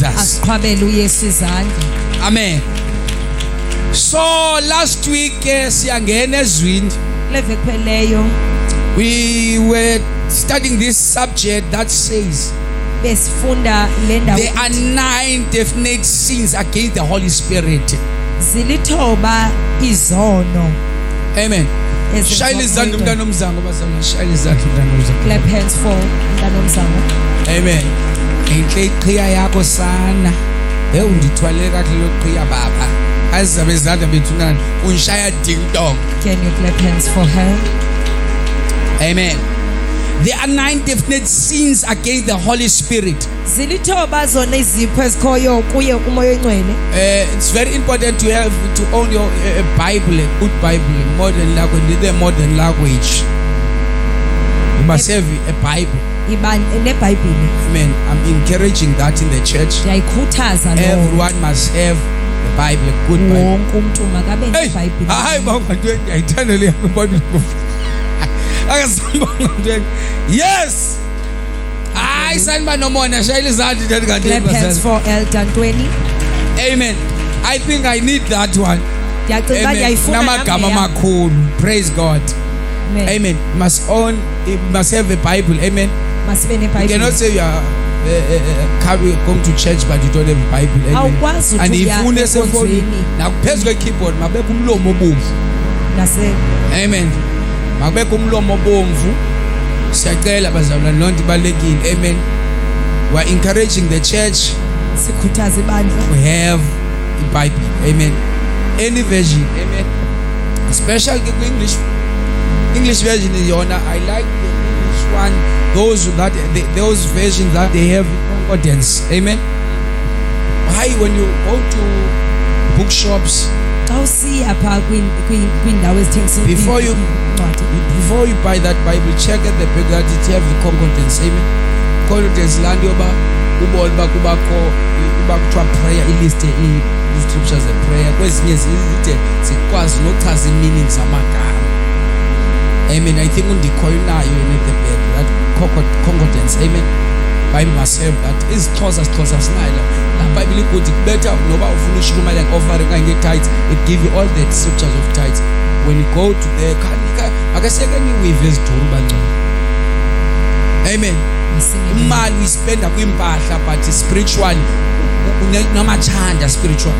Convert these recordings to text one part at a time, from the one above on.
Jesus. asiqhwabele uYesu izandla. Amen. So last week siyangena ezwini. Kule veki pheleyo We were studying this subject that says besifunda le ndawo there are 9 definite sins against the Holy Spirit. zilithoba izono. Amen. ezenziwa Shayela izandla kumuntu. umntana omzango bazalwane, shayela izandla umntana omzango. Clap hands for umntana omzango. Amen. Inhle iqhiya yakho sana. Undithwale kahle loqhiya baba. Azizabe izandla bethu nani unshaya ding dong. Can you clap hands for her? Amen. There are 9 definite sins against the Holy Spirit. Zilithoba zona izipho ezikhoyo kuye umoya oyingcwele. It's very important to have to own your Bible, a good Bible, modern language, the modern language. You must have a Bible. Iba neBhayibheli. Amen. I'm encouraging that in the church. Ndiyayikhuthaza lo. Everyone must have the Bible, a good Bible. Wonke umuntu makabe Hey, neBhayibheli. hayi baba ntweni ngiyayithanda le Bible. Akasibonga ntweni. Yes. Hayi sanibani nomona shayela izandla kanti Clap hands kanti. for Elder Ntweni. Amen. I think I need that one. Ndiyacinga Amen. ndiyayifuna Namagama amakhulu. Praise God. Amen. Must have a Bible. Amen. Masibe You neBhayibheli. cannot say you are come to church but you don't have a Bible. Amen. Awukwazi And ukuthi uya ifune sefoni enkonzweni. nakuphezu kwe-keyboard mabekho umlomo obomvu. Nase Amen. Makubekho umlomo obomvu. Siyacela bazalwane lonke ibalekile. Amen. We are encouraging the church sikhuthaza ibandla. to have the Bible. Amen. Any version. Amen. Especially the English version is yona. I like the English one. Those versions that they have concordance. Amen. Why when you go to bookshops, Xa usiya pha kwindawo ezithengisa Before you- incwadi, before you buy that Bible, check at the back that it have the concordance. Amen. Concordance land yoba ubone ba kubakho kuthiwa prayer ilist scriptures of prayer. Kwezinye zide sikwazi nochaza meaning zamagama. Amen. I think undikhoyo nayo at the back that concordance. Amen. Bible must have that. Isixhosa sinayo la Bible ukuthi better noba ufuna ushukuma like offering kanye tithes, it give you all the scriptures of tithes. When you go to the akaseke niwive eziduru bangcono. Amen. Masime. Imali uyispenda kwimpahla but spiritual unamachanda spiritual.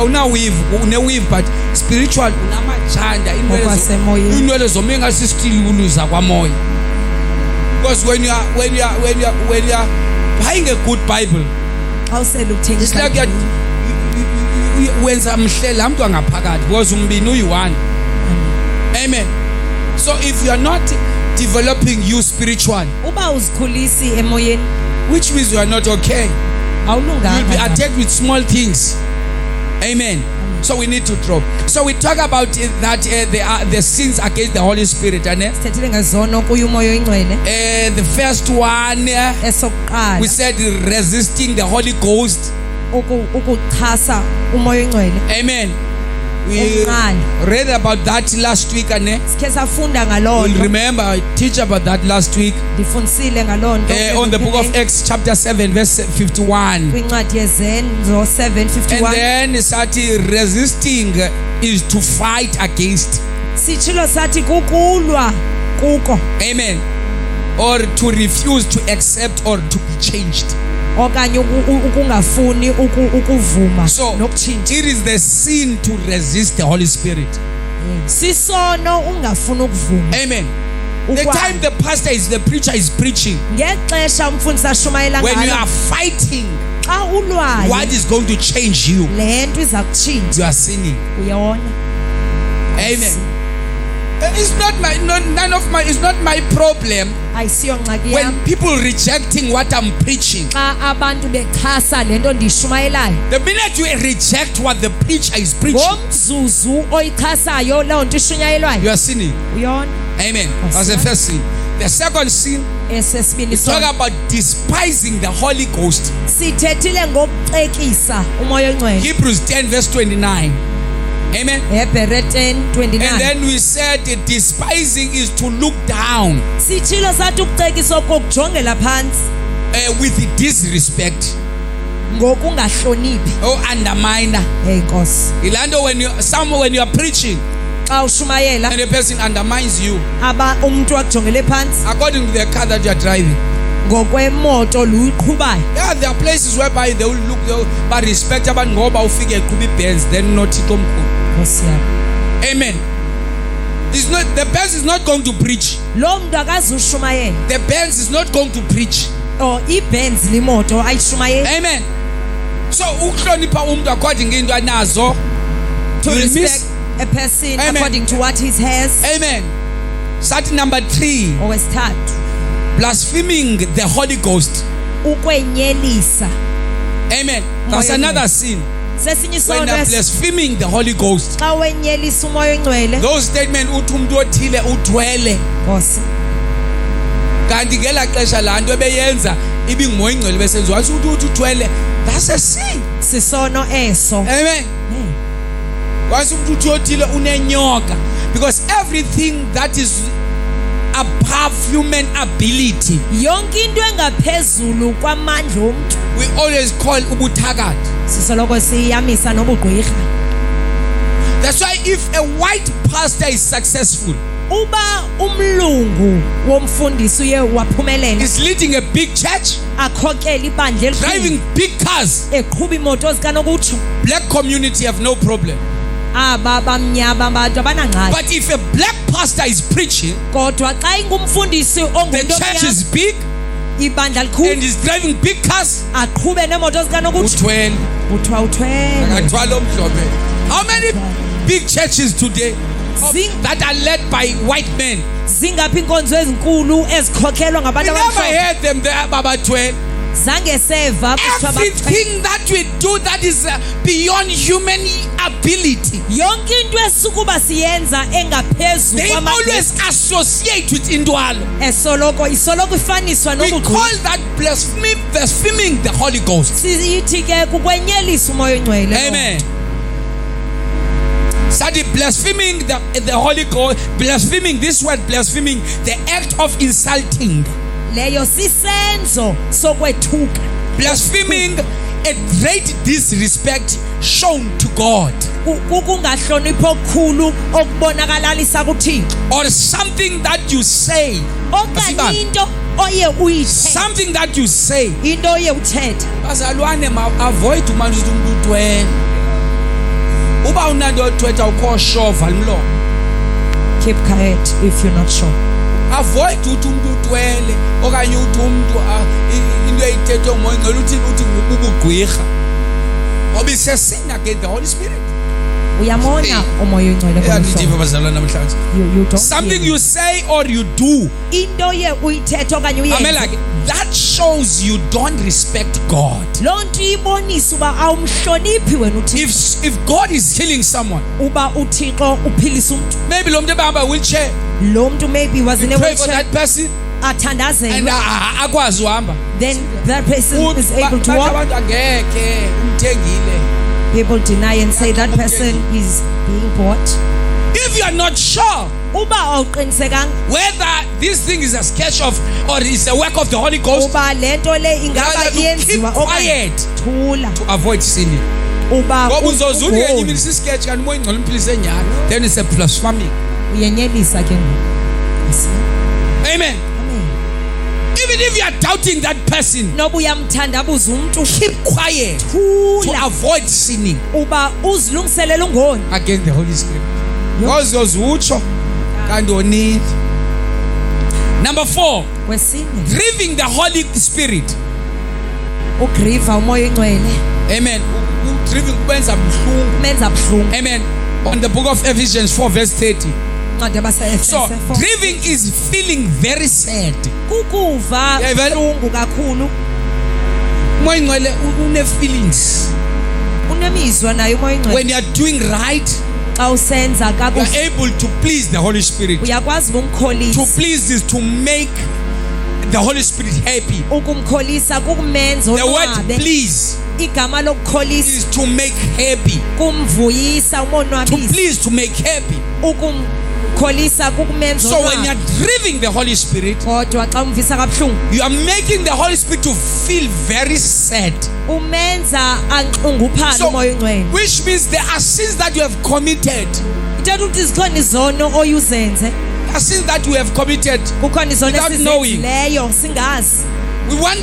Una weave but spiritual unamachanda Ngokwasemoyeni. inwele zomenga sistililuza kwamoya. Because when you are buying a good Bible, Xa usele ukuthenga it's like wenza mhlela umuntu angaphakathi because umbini uyi1. Amen. So if you are not developing you spiritual, uba uzikhulisi emoyeni which means you are not okay. You'll be awulunganga. attacked with small things. Amen. So we need to drop. So we talk about that there are the sins against the Holy Spirit. And Sithethile ngezono kuye umoya oyingcwele. the first one, Esokuqala we said resisting the Holy Ghost. ukuchasa umoya oyingcwele. Amen. We Umncane. read about that last week. And Sikhe safunda ngaloo we'll nto. remember I teach about that last week Ndifundisile ngaloo nto. on the book of Acts chapter 7 verse 51. kwincwadi yezenzo And 7:51. then sathi resisting is to fight against. Sitshilo sathi kukulwa kuko Amen. Or to refuse to accept or to be changed. okanye ukungafuni ukuvuma So nokutshintsha. it is the sin to resist the Holy Spirit. Sisono ungafuni ukuvuma. Amen. The time the pastor is the preacher is preaching, Ngexesha umfundisi ashumayela when you ngalo. are fighting, Xa ulwayo what is going to change you? le nto iza kutshintsha. You are sinning. Uyabona? Amen. It's not my problem Ayisiyo ngxaki when yam. people rejecting what I'm preaching. Xa abantu bexhasa le nto ndiyishumayelayo. The minute you reject what the preacher is preaching, Ngomzuzu oyichasayo loo nto ishunyayelwayo. you are sinning. Uyabona? Amen. That's the first sin. The second sin, Esesibini we talk sona. about despising the Holy Ghost. Sithethile ngokuxekisa umoya oyingcwele. Hebrews 10 verse 29. Amen. Hebrew 10:29. And then we said despising is to look down Sitshilo sathi ukuxekisa okokujongela phansi with disrespect. ngokungahloniphi. underminer. Hey Nkosi. Ilando when you are preaching Xa ushumayela and a person undermines you umuntu akujongele phansi according to the car that you are driving. ngokwemoto luyiqhubayo. Yeah, there are places whereby they will look, but respect abantu ngoba ufike eqhuba iBenz then not itomkhulu. Nkosi yami. Amen. The Benz is not going to preach. Lo muntu akazushumayela. The Benz is not going to preach. iBenz limoto ayishumayela. Amen. So ukuhlonipha umuntu according into anazo. To respect a person according to what he has. Amen. Start number 3. Okwesithathu. Blaspheming the Holy Ghost. Ukwenyelisa. Amen. That's another sin. Sesinye When isono they are blaspheming the Holy Ghost. xa wenyelisa umoya ongcwele. Those statements uthi umuntu othile udwele. Nkosi. Kanti ngela xesha la nto ebeyenza ibingumoya ingcwele besenziwa uthi udwele. That's a sin. Sisono eso. Amen. Wase umuntu uthi othile unenyoka because everything that is above human ability Yonke into engaphezulu kwamandla omuntu. we always call ubuthakathi. Sisoloko siyamisa nobugqwirha. That's why if a white pastor is successful, Uba umlungu womfundisi uye waphumelela. is leading a big church, Akhokela ibandla elikhulu. driving big cars, Eqhuba imoto zikanokutsho. black community have no problem. Aba bamnyama abantu abanangxaki. But if a black pastor is preaching, Kodwa xa ingumfundisi the ongumuntu church is omnyama, big ibandla and likhulu, is driving big cars, aqhube nemoto zikanokutsho. uthwele. Kuthiwa uthwele. Akathwala omhlophe. How many big churches today Zing- that are led by white men? Zingaphi inkonzo ezinkulu ezikhokhelwa We ngabantu never abamhlophe. heard them there, Baba 12. Zange seva kuthiwa bathwele. Everything that we do that is beyond human ability, Yonke into esukuba siyenza engaphezulu they kwamandla always associate with indwalo. isoloko ifaniswa We nobugqwirha. call that blaspheming the Holy Ghost. Siyithi ke kukwenyelisa umoya ongcwele. Amen. Study blaspheming the Holy Ghost, blaspheming, this word blaspheming, the act of insulting. Leyo sisenzo sokwethuka. Blaspheming a great disrespect shown to God, Kukungahloniphi okukhulu okubonakalisa kuThixo. or something that you say, Okanye into oye uyithethe. something that you say. Into oye uthethe. Bazalwane avoid umanje ukuthi umuntu utwele. Uba unando othwetha ukho sure valmlo. Keep quiet if you're not sure. Avoid ukuthi umuntu utwele okanye uthi umuntu into eyithethwe umoya ngelo uthi ubugqwirha. Ngoba isesin against the Holy Spirit. Uyamona umoya ongcwele Uyanidiva bazalwane namhlanje. You don't Something hear. you say or you do, Into oye uyithethe okanye amela uyenze. that shows you don't respect God. Loo nto ibonisa uba awumhloniphi wena uThixo. If God is healing someone, Uba uThixo uphilisa umuntu. maybe lo muntu ebehamba wheelchair, Lo muntu maybe was in a pray for wheelchair. that person and Athandazelwe. akwazi uhamba. Then that person is able to walk. Abantu angeke umthengile. People deny and say that person is being bought. If you are not sure Uba awuqinisekanga whether this thing is a sketch of or is a work of the Holy Ghost, uba lento le ingaba rather to keep iyenziwa quiet thula to avoid sinning. uba Ngoba uzozuthi ungoni. yenye imini sketch kanti moya ingcwele umphilise nyana, then it's a blasphemy. Uyenyelisa ke ngoku. Yes. Amen. Amen. Even if you are doubting that person, Noba uyamthandabuza umuntu keep quiet to thula avoid sinning uba uzilungiselela ungoni. against the Holy Spirit. Because uzozutsho kanti onile. Number 4, Kwesine grieving the Holy Spirit. ugriva umoya ongcwele Amen. Grieving kubenza buhlungu. menza buhlungu. Amen. On the book of Ephesians 4 verse 30. Incwadi yabase-Efese So, 4. grieving is feeling very sad. Kukuva Yeah, vele- buhlungu kakhulu. Moya ingcwele une feelings. Unemizwa naye umoya ongcwele. When you are doing right, Xa usenza you are kakuhle able to please the Holy Spirit. uyakwazi To ukumkholisa. please is to make the Holy Spirit happy. Ukumkholisa kukumenza The word onwabe. please Igama lokukholisa is to make happy. kumvuyisa To umonwabisa. please, to make happy. kholisa kukumenza So when you're grieving the Holy Spirit, kodwa xa umvisa kabuhlungu you are making the Holy Spirit to feel very sad. umenza anxunguphale So, umoya oyingcwele which means there are sins that you have committed. ithetha ukuthi zikhona izono oyuzenze There are sins that you have committed. kukhona izono Without knowing. esizenzileyo singazi We want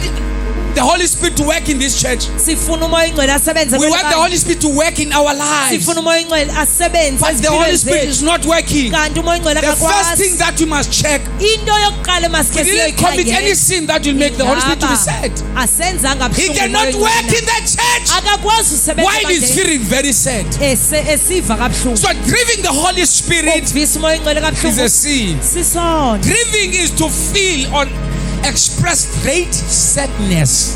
the Holy Spirit to work in this church. sifuna umoya oyingcwele asebenze We want the kweli Holy Spirit to work in our lives. sifuna umoya oyingcwele asebenze But the Holy ezimpilweni Spirit zethu. is not working. kanti umoya oyingcwele The first thing akakwazi that we must check, into yokuqala we masike didn't commit any sin that will make the Holy Spirit to be sad. asenzanga He buhlungu cannot umoya work oyingcwele. in the church akakwazi usebenza while he's kanje feeling very sad. esiva kabuhlungu So grieving the Holy Spirit ukuvisa umoya oyingcwele is a kabuhlungu sin. sisono Grieving is to feel or express great sadness.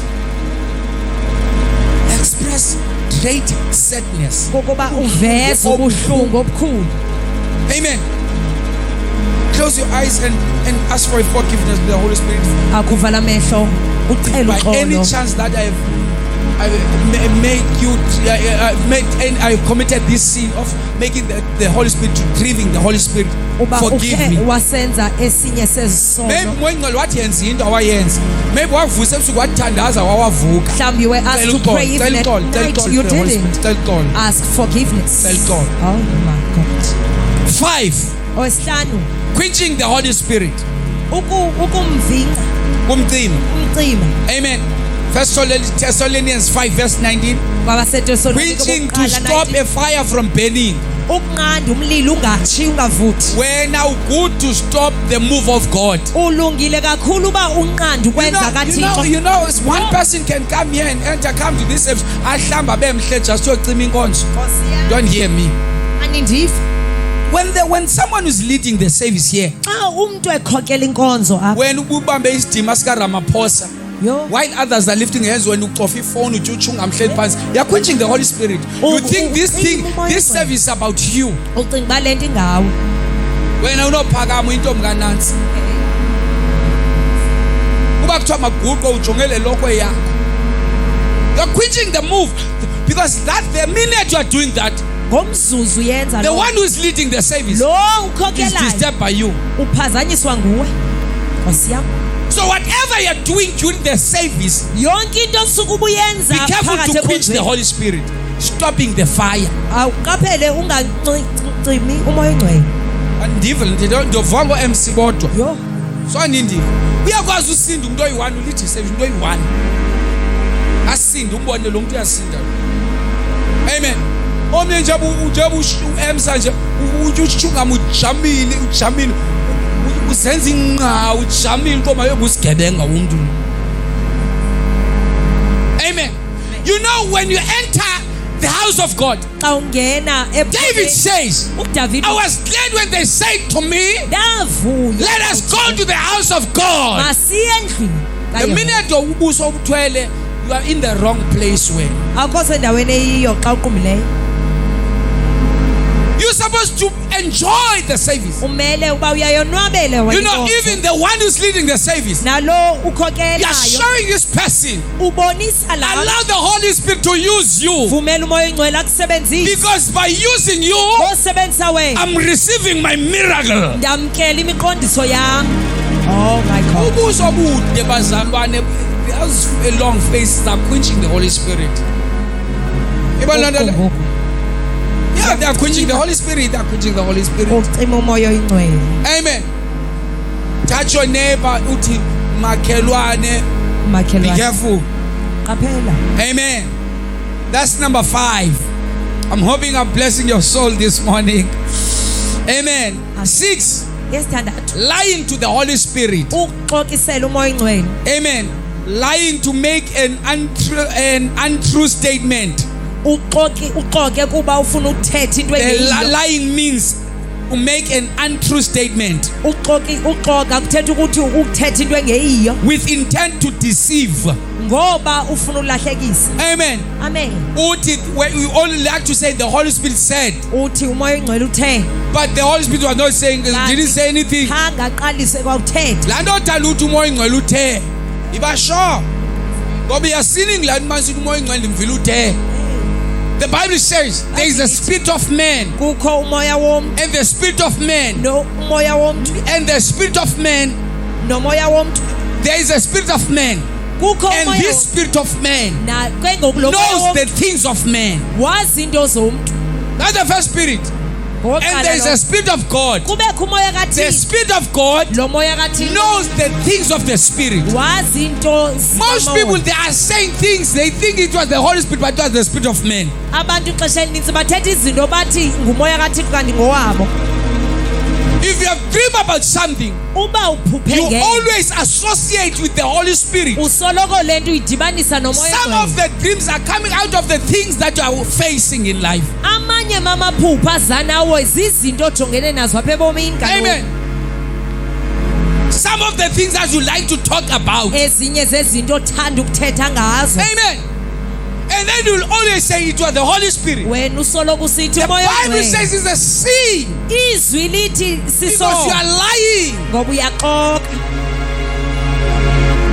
Express great sadness. kokuba uveze ubuhlungu obukhulu Amen. Close your eyes and ask for forgiveness with the Holy Spirit. akuvala amehlo ucela By any uxolo chance that I committed this sin of making the Holy Spirit to grieving the Holy Spirit, uba forgive ukhe me. wasenza esinye sezisono Maybe moyingcwele wathi yenza into awayenza. Maybe wavusa ebusuku wathandaza wawavuka. mhlawumbi you were asked to pray even at night you didn't ask forgiveness Cela uxolo. oh my god 5. owesihlanu Quenching the Holy Spirit. ukumvinca Kumcima. umcima Amen. 1 Thessalonians 5 verse 19. Quenching to stop a fire from burning. ukunqanda umlilo ungatshi ungavuthi Wena good to stop the move of God. ulungile kakhulu uba unqanda ukwenza kaThixo You know, one person can come here and come to this service. Ahlamba bemhle just yocima inkonzo. Don't hear me. anindiva When someone is leading the service here, xa umuntu ekhokela inkonzo apha when ubambe isidima sika Ramaphosa, yo while others are lifting hands, when ucofa ifone ujuju ungamhleli phansi, you are quenching the Holy Spirit. You think this service is about you. ucinga uba le nto ingawe Wena unophakama intombi kaNansi. Kuba kuthiwa maguqo ujongele lokho yakho. You are quenching the move because that the minute you are doing that, ngomzuzu yenza the lo one who is leading the service lo is ukhokelayo disturbed by you. uphazanyiswa nguwe nkosi yam So whatever you are doing during the service, yonke into osuke ubuyenza be careful phakathi to quench the ekonzweni Holy Spirit, stopping the fire. awuqaphele ungacimi umoya oyingcwele Andiva ndova ngo-MC bodwa. yo So anindiva. Uyakwazi usinda umuntu oyi-1 ulithi service umuntu oyi-1. Asinde umbone lo muntu uyasinda. Amen. Omnye nje u-MC nje ushungama ujamile uzenza inqa ujamile inkomo yobusigebenga umuntu. Amen. You know when you enter the house of God, xa ungena David says, uDavid I was glad when they said to me, ndavuya let us go to the house of God. masiye endlini The kaYehova. minute ubuso obuthwele, you are in the wrong place where akho sendaweni eyiyo xa uqumileyo you're supposed to enjoy the service. umele uba uyayonwabele wena You know, inkonzo. even the one who's leading the service, nalo you are ukhokelayo showing this person. ubonisa la Allow the Holy Spirit to use you. vumela umoya oyingcwele akusebenzise Because by using you, osebenzisa wena I'm receiving my miracle. ndamkela imiqondiso yam oh my god Ubuso bude bazalwane, there's a long face are quenching the Holy Spirit. Ngoku. Yeah, they are quenching the Holy Spirit. They are quenching the Holy Spirit. ucima umoya oyingcwele Amen. Touch your neighbor. Uti makhelwane. Be makhelwane careful. qaphela Amen. That's number 5. I'm hoping I'm blessing your soul this morning. Amen. 6. yesithandathu Lying to the Holy Spirit. ukuxokisela umoya oyingcwele Amen. Lying to make an untrue statement. uxoke kuba ufuna ukuthetha into engeyiyo Lying means to make an untrue statement uxoka kuthetha ukuthi ukuthetha into engeyiyo with intent to deceive. ngoba ufuna ulahlekisa Amen. amen Uthi, we only like to say the Holy Spirit said, uthi umoya oyingcwele uthe but the Holy Spirit was not saying, didn't say anything. ngaqalise kwawuthetha La nto othanda uthi umoya oyingcwele uthe, iba sure. Ngoba iyasini ngilani manje umoya oyingcwele ndimvile uthe. The Bible says there is a spirit of man kukho umoya womntu and the spirit of man nomoya womntu and the spirit of man. nomoya womntu. There is a spirit of man Kukho and umoya this spirit of man na ke ngoku lo moya knows the womntu things of man. wazi into zomntu. That's the first spirit. And there is a spirit of God. kubekho umoya The kaThixo. spirit of God Lo moya kaThixo knows the things of the spirit. wazi into Most people, they are saying things, they think it was the Holy Spirit, but it was the spirit of man. abantu ixesha elinintsi bathetha izinto bathi ngumoya kaThixo kanti ngowabo. If you have dreamed about something, uba uphuphe you ngento always associate with the Holy Spirit. usoloko le nto uyidibanisa nomoya Some Ngcwele. of the dreams are coming out of the things that you are facing in life. amanye mamaphupha aza nawo zizinto ojongene nazo apha ebomini kaloku. Amen. Some of the things that you like to talk about. ezinye zezinto othanda ukuthetha ngazo. Amen. And then you'll always say it was the Holy Spirit. wena usoloko usithi The umoya Bible Ngcwele. says it's a sin izwi lithi because you siso are lying. ngoba uyaxoka.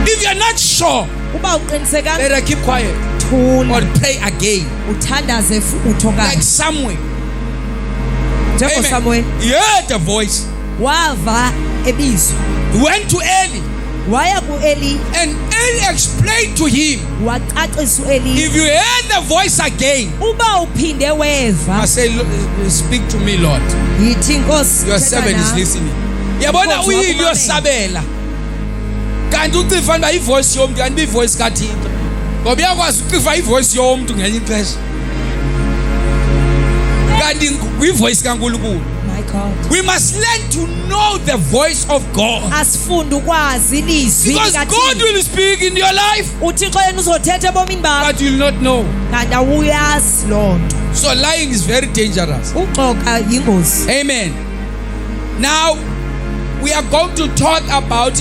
If you're not sure, uba uqinisekanga better keep quiet thula or pray again. uthandaze futhi Like okanye Samuel. njengosamuel He heard a voice. wava ebizwa He went to Eli waya ku-eli and Eli explained to him, wacacisa u-eli if you heard the voice again, uba uphinde I weva say, speak to me, Lord. yithi nkosi Your thetha servant is nawe. listening. Yabona Nkosi uyini wakumamela. yosabela. Kanti ucifa nba ivoice yomuntu kanti ivoice kaThixo. Ngoba uyakwazi ucifa ivoice yomuntu ngenye ixesha. Kanti ivoice kaNkulunkulu. My God. We must learn to know the voice of God. asifunde ukwazi ilizwi Because God likaThixo. will speak in your life, uthixo yena uzothetha ebomini bakho but you will not know. kanti awuyazi loo nto. So lying is very dangerous. uxoka yingozi. Amen. Now, we are going to talk about,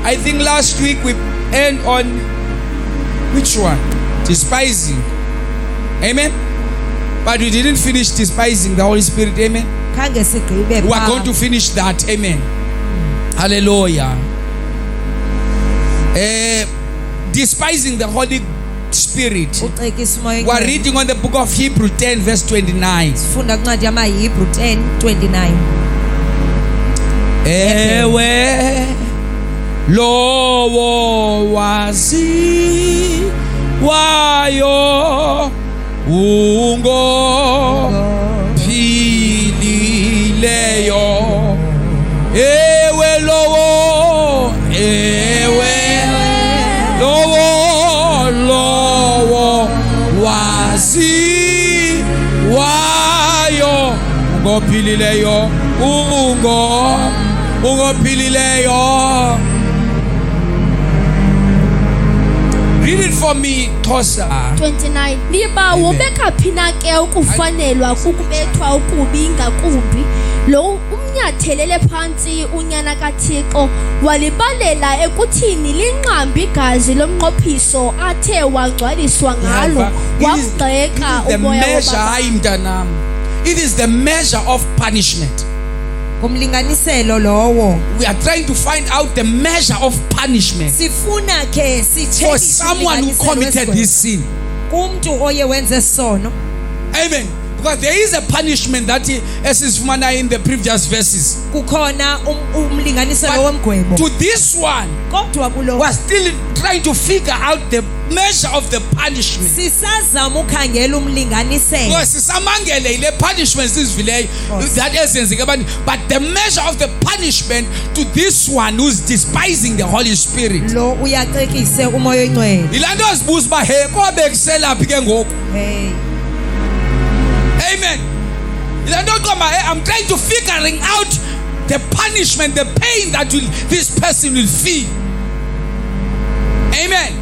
I think last week we end on which one? Despising. Amen. But we didn't finish despising the Holy Spirit. Amen. khange sigqibe We are phaa. going to finish that. Amen. Hallelujah. Despising the Holy Spirit. ucekisa umoya We are Ngcwele. reading on the book of Hebrews 10 verse 29. sifunda kuncwadi yamahebrew 10:29. Ewe lowo wazi wayo ungo philileyo. Ewe lowo wazi wayo ungophilileyo ungophilileyo. Read it for me, Tosa. 29 niba wobekaphi na ke ukufanelwa kukubethwa okubi ngakumbi lo umnyathelele phansi unyana kaThixo walibalela ekuthini linqambi igazi lomnqophiso athe wangcwaliswa ngalo wagxeka The umoya measure, wobaba. hayi mntanam. It is the measure of punishment. ngumlinganiselo lowo. We are trying to find out the measure of punishment sifuna ke for someone who committed this sin. kumntu oye wenze sono. Amen. Because there is a punishment that esifumana in the previous verses. kukhona umlinganiselo But womgwebo. to this one, kodwa kulo we are still trying to figure out the measure of the punishment. sisazama ukhangela umlinganiselo. Because sisamangele ile punishment sizivileyo that ezenzeke abantu, but the measure of the punishment to this one who's despising the Holy Spirit. lo uyacekise umoya Ngcwele. Ilanto azibuza uba he kobe kuselaphi ke ngoku. Hey. Amen. Ilanto qoma I'm trying to figuring out the punishment, the pain that this person will feel. Amen.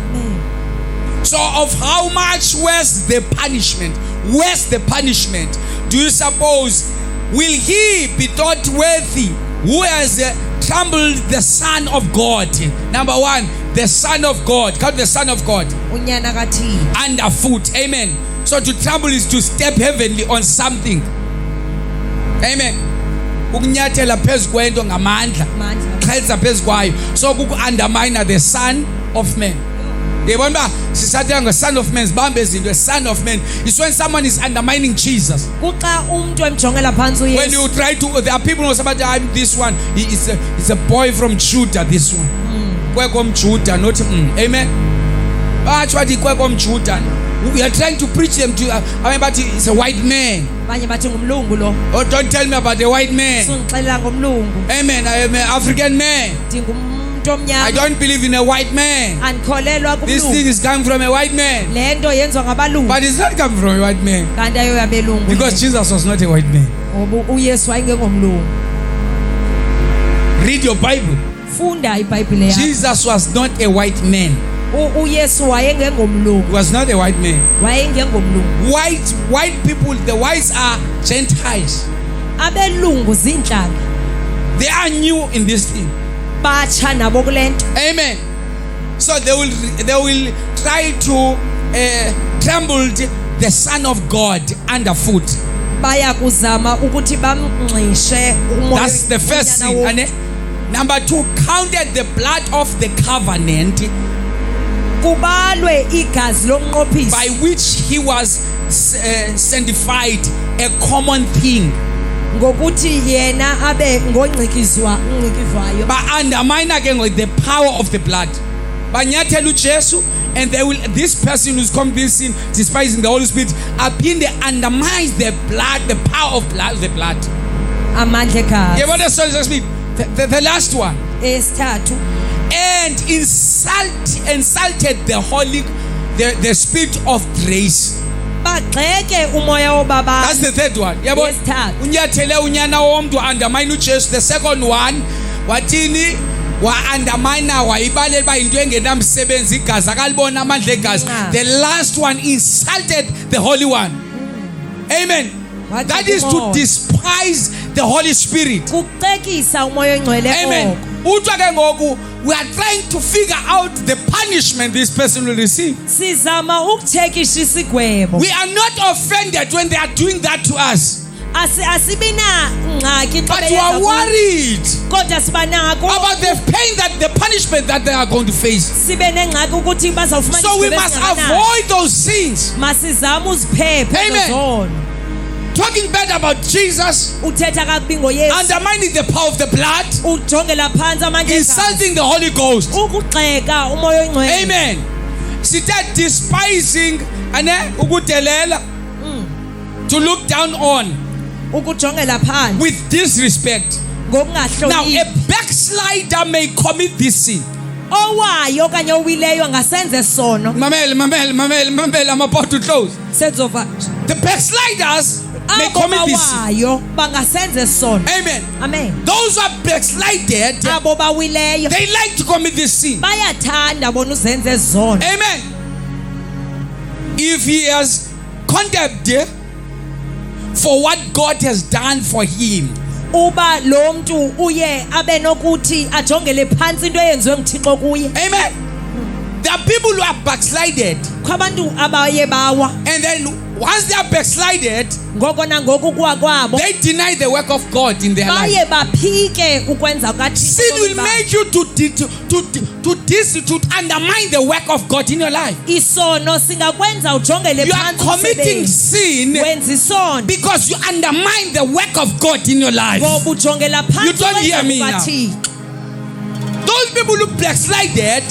So of how much worse the punishment? Worse the punishment. Do you suppose will he be thought worthy who has trampled the Son of God? Number one, the Son of God. Count the Son of God. unyana kaThixo. Underfoot. Amen. So to trample is to step heavenly on something. Amen. Ukunyathela phezu kwento ngamandla. Amandla. Qhelisa phezu kwayo. So kuku undermine the Son of Man. Yebona ba sisathi ngo son of man sibambe izinto. A son of man is when someone is undermining Jesus. Kuxa umuntu emjongela phansi uYesu. When you try to, there are people who say about I'm this one. It's a boy from Judah. This one. Kwekom Judah, not amen. We are trying to preach them to. I mean, but it's a white man. Oh, don't tell me about the white man. Amen. I am an African man. I don't believe in a white man. This thing is coming from a white man. But it's not coming from a white man. Because Jesus was not a white man. Read your Bible. Jesus was not a white man. He was not a white man. White people, the whites are Gentiles. They are new in this thing. Amen. So they will try to trample the Son of God underfoot. That's the first thing. Number 2, counted the blood of the covenant by which he was sanctified, a common thing. But undermine again with the power of the blood. And they will, this person who's convincing, despising the Holy Spirit, they undermines the blood, the power of blood, the blood. The last one. And insulted the Holy, the Spirit of grace. That's the third one. The second one, watini wa undermine wa ibalel ba into engenamsebenzi igazi akalibona amandla egazi. The last one insulted the Holy One. Amen. That is to despise the Holy Spirit. Amen. We are trying to figure out the punishment this person will receive. We are not offended when they are doing that to us. But we are worried about the pain, that the punishment that they are going to face. So we must avoid those things. Amen. Talking bad about Jesus, undermining the power of the blood, insulting the Holy Ghost. Amen. Start despising to look down on with disrespect. Now a backslider may commit this sin. Mamel, I'm about to close. The backsliders may commit this sin. Amen. Those who are backslided, they like to commit this sin. Amen. If he has condemned for what God has done for him, amen. There are people who are backslided, and then once they are backslided, they deny the work of God in their life. Sin will make you to undermine the work of God in your life. You are committing sin because you undermine the work of God in your life. You don't hear me now. Those people who backslided,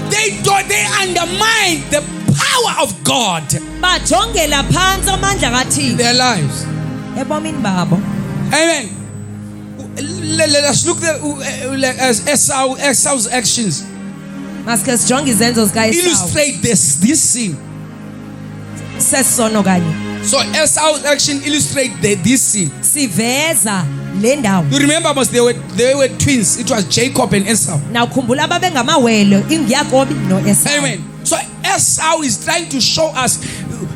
they undermine the power of God in their lives. Amen. Let us look at Esau's actions. Illustrate this sin. So Esau's action illustrate this sin. You remember, they were twins. It was Jacob and Esau. Amen. So Esau is trying to show us.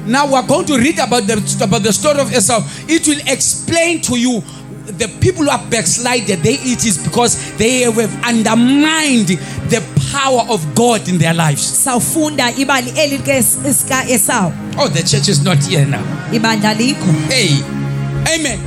Now we are going to read about the story of Esau. It will explain to you the people who are backslided. It is because they have undermined the power of God in their lives. Oh, the church is not here now. Hey, amen.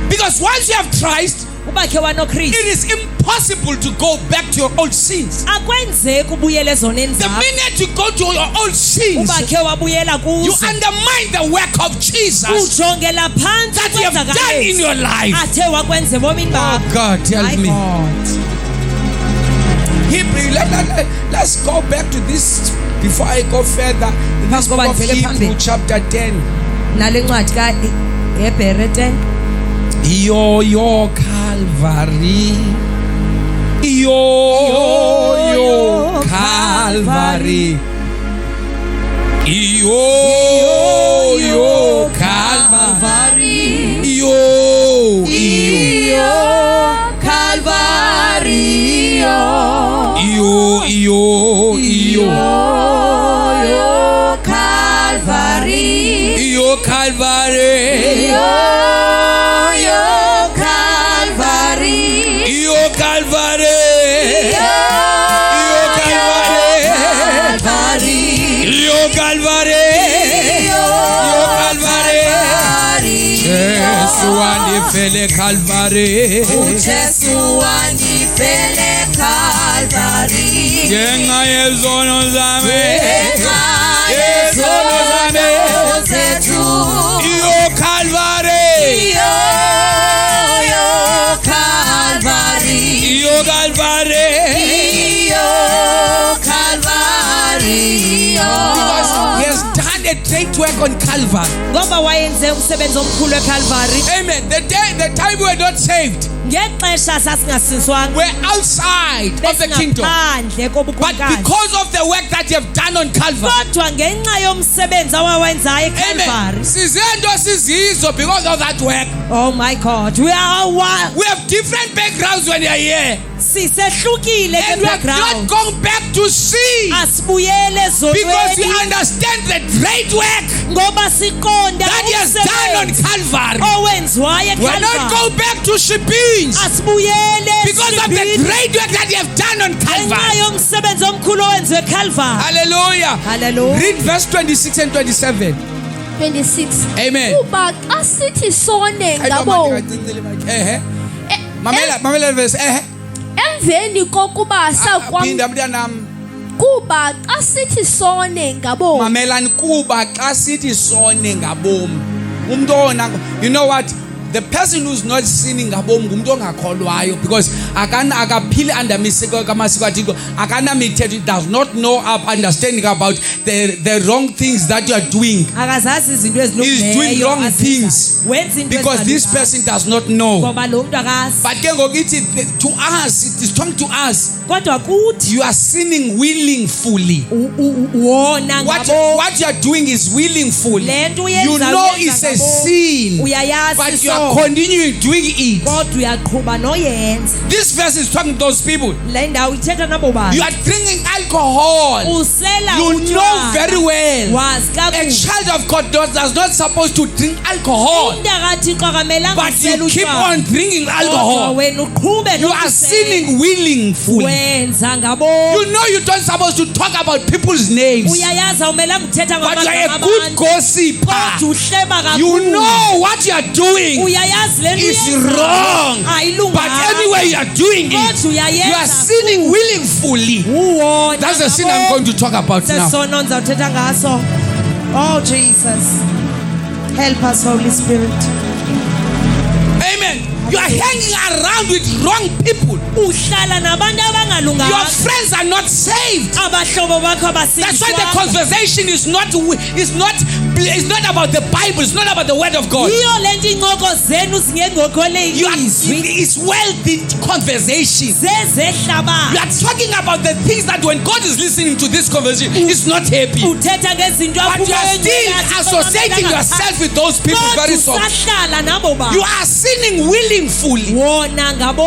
Because once you have Christ, ubakhe wanoKristu it is impossible to go back to your old sins. akwenzeki ubuyele ezoneni The zakho minute you go to your old sins, ubakhe wabuyela you kuzo undermine the work of Jesus ujongela phansi that you have done in your life. athe wakwenza ebomini Oh bakho. God, My help me. God. Hebrew, let's go back to this before I go further. This book of Hebrew chapter 10. nale ncwadi kaHebhere 10 Yo Calvary. Yo Calvary. Yo Calvary. Yo Calvary Calvary Yo Calvary. Calvary Yo Calvary. Yo Calvary. Yo Calvary. Jesu andifele Calvary. Ngenxa yezono zami. Yezono zami. Yo Calvary. Yo Calvary. Because he has done a great work on Calvary. ngoba wayenze umsebenzi omkhulu eCalvary. Amen. The time we were not saved, ngexesha sasingasizwanga we're outside of the kingdom. besingaphandle But kobukhulukazi because of the work that you have done on Calvary, kodwa ngenxa yomsebenzi awawenzayo amen. eCalvary. Sizento sizizo because of that work. Oh my God, we are one. We have different backgrounds when you are here. Sisehlukile And we are not ke-background. going back to see Asibuyele because we ezonweni understand the great work ngoba siqonda that he has done on umsebenzi Calvary. owenziwayo We're not eCalvary. going back to Shibins Asibuyele because of the esibhidini great work that you have done on ngenxa Calvary. yomsebenzi omkhulu owenziwe eCalvary. Hallelujah. Hallelujah. Read verse 26 and 27. 26 Amen. kuba xa sithi sone ngabo Mamela verse emveni kokuba Phinda mntanami. kuba xa sithi sone ngabo Mamelani kuba xa sithi sone ngabomi. Umuntu ona, you know what? The person who's not sinning ngabomi ngumuntu ongakholwayo because akaphili under miseko kamasiko athixo, akanamithetho, does not know up understanding about the wrong things that you are doing. akazazi izinto He's doing ezilungileyo wrong azizayo. things Wenza into because this ezingalunganga. person does not know. ngoba lo muntu akazi But ke ngoku ithi to us, it is talking to us. kodwa kuthi You are sinning willingly. wona ngabo What you are doing is willingly. le nto You uyenzayo know uyenza it's a ngabo. sin, uyayazi but you are so continuing doing it. kodwa uyaqhuba noyenza. This verse is talking to those people. le ndawo ithetha nabo You bantu are drinking alcohol. usela You know utywala. very well. wazi A kakuhle child of God does not supposed to drink alcohol, umntakathixo akamelanga but usela you keep utywala. on drinking Kodwa alcohol. wena uqhube You are sinning willingly. wenza ngabo. You know you don't supposed to talk about people's names, uyayazi awumelanga uthetha but you are ngamagama a good abantu gossiper. kodwa uhleba kakhulu. You know what you are doing uyayazi le nto is uyenzayo wrong, ayilunganga. but anyway you are doing it, kodwa uyayenza you are sinning willingly. uwona That's the sin I'm ngabo. going to talk about now. sesono ndizawuthetha ngaso. Oh Jesus, help us Holy Spirit. Amen. You are hanging around with wrong people. uhlala nabantu Your abangalunganga. friends are not saved. abahlobo bakho That's why the abasindiswanga. conversation is not about the Bible. It's not about the Word of God. yiyo le nto iincoko zenu zingengokhole ilizwi It's wealthy conversation. You zezehlabathi. are talking about the things that when God is listening to this conversation, He's not happy. uthetha ngezinto But you are still associating yourself with those people very soft. usahlala nabo You bantu are sinning willingly. wona ngabo.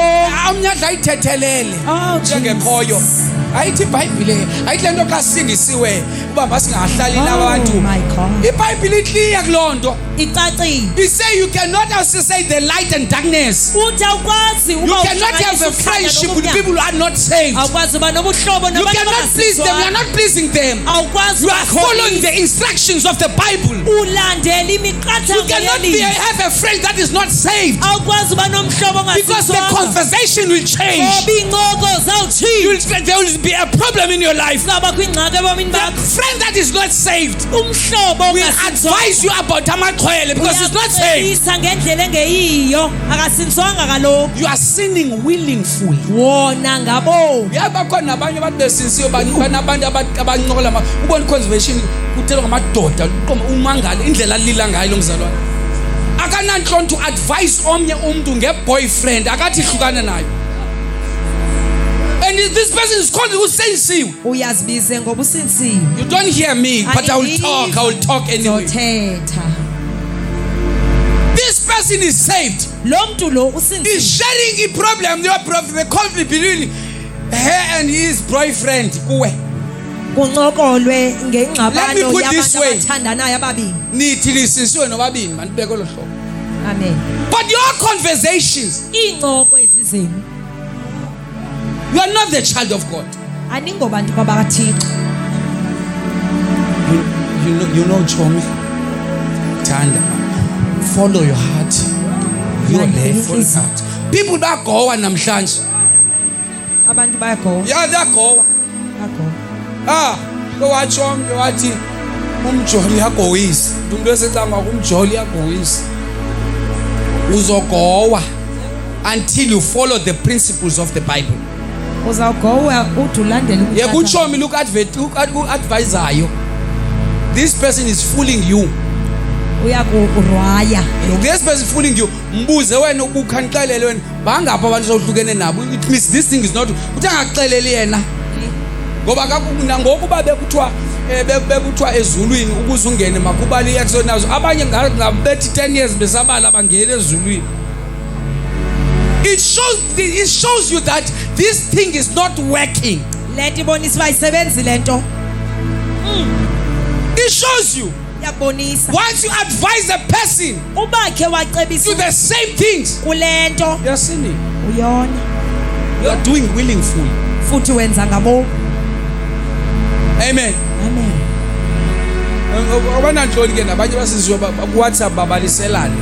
Omnye adla ithethelele Oh njengekhoyo. Jesus. ayithi iBhayibhile ayithi lento xa sindisiwe uba masingahlali nabantu. Oh my God. iBhayibhile iclear kulonto. Icacile. He say you cannot associate the light and darkness. Uthi awukwazi You cannot have a friendship with people who are not saved. awukwazi uba nobuhlobo You cannot please them. You are not pleasing them. awukwazi You are following the instructions of the Bible. ulandela You imiqathango cannot have a friend that is not saved, awukwazi uba nomhlobo because the conversation will change. ngoba iy'ncoko zawutshintsha There will be a problem in your life. kuzawuba kwingxaki ebomini The bakho friend that is not saved umhlobo will advise you about amaxhwele because he's not saved. uyakucebisa ngendlela engeyiyo akasinzwanga kaloku You are sinning willingfully. wona ngabo Yabakhona abanye abantu besinsiyo banabantu abancokola ubona conservation kuthelwa ngamadoda umangala indlela alila ngayo lo mzalwane. Akananhloni to advise omnye umuntu ngeboyfriend akathi hlukana nayo. And this person is called usensiwe. uyazibize ngoba usinsiwe You don't hear me, but I will talk anyway. zothetha This person is saved. lo mntu lo He's usinsiwe sharing a problem. The conflict between her and his boyfriend. Kuwe. kuncokolwe Let me ngengxabano put this yabantu way. abathandanayo ababini Nithi lisinsiwe nobabini manibeke lo hlobo. amen But your conversations, iincoko ezizenu you are not the child of God. aningobantu babakathixo You know, Chomi. Tanda. Follow your heart. Your left, follow your heart. People bagowa namhlanje. abantu bayagowa Yeah, bagowa. bayagowa Kowachombe wathi umjoli yagowisi. Umuntu esecanga umjoli yagowisi. Uzogowa until you follow the principles of the Bible. uzawugowa uthi ulandele Yekuchomi look advisayo. This person is fooling you. uyakurwaya This person is fooling you. Mbuze wena ukukhanixelele wena bangapha abantu sohlukene nabo. It means this thing is not uthi angakuxeleli yena. Ngoba kakuna ngokuba bekuthiwa ezulwini ukuze ungene makubali yakusonazo abanye ngabethi 10 years besabala bangena ezulwini. It shows you that this thing is not working. lento ibonisa uba ayisebenzi lento It shows you. iyabonisa Once you advise a person ubakhe to wacebisa the same things, kule nto you are sinning. uyona You are doing willingfully. futhi wenza ngabo Amen. amen Abananhloni ke nabanye basinziwe ku-WhatsApp babaliselane.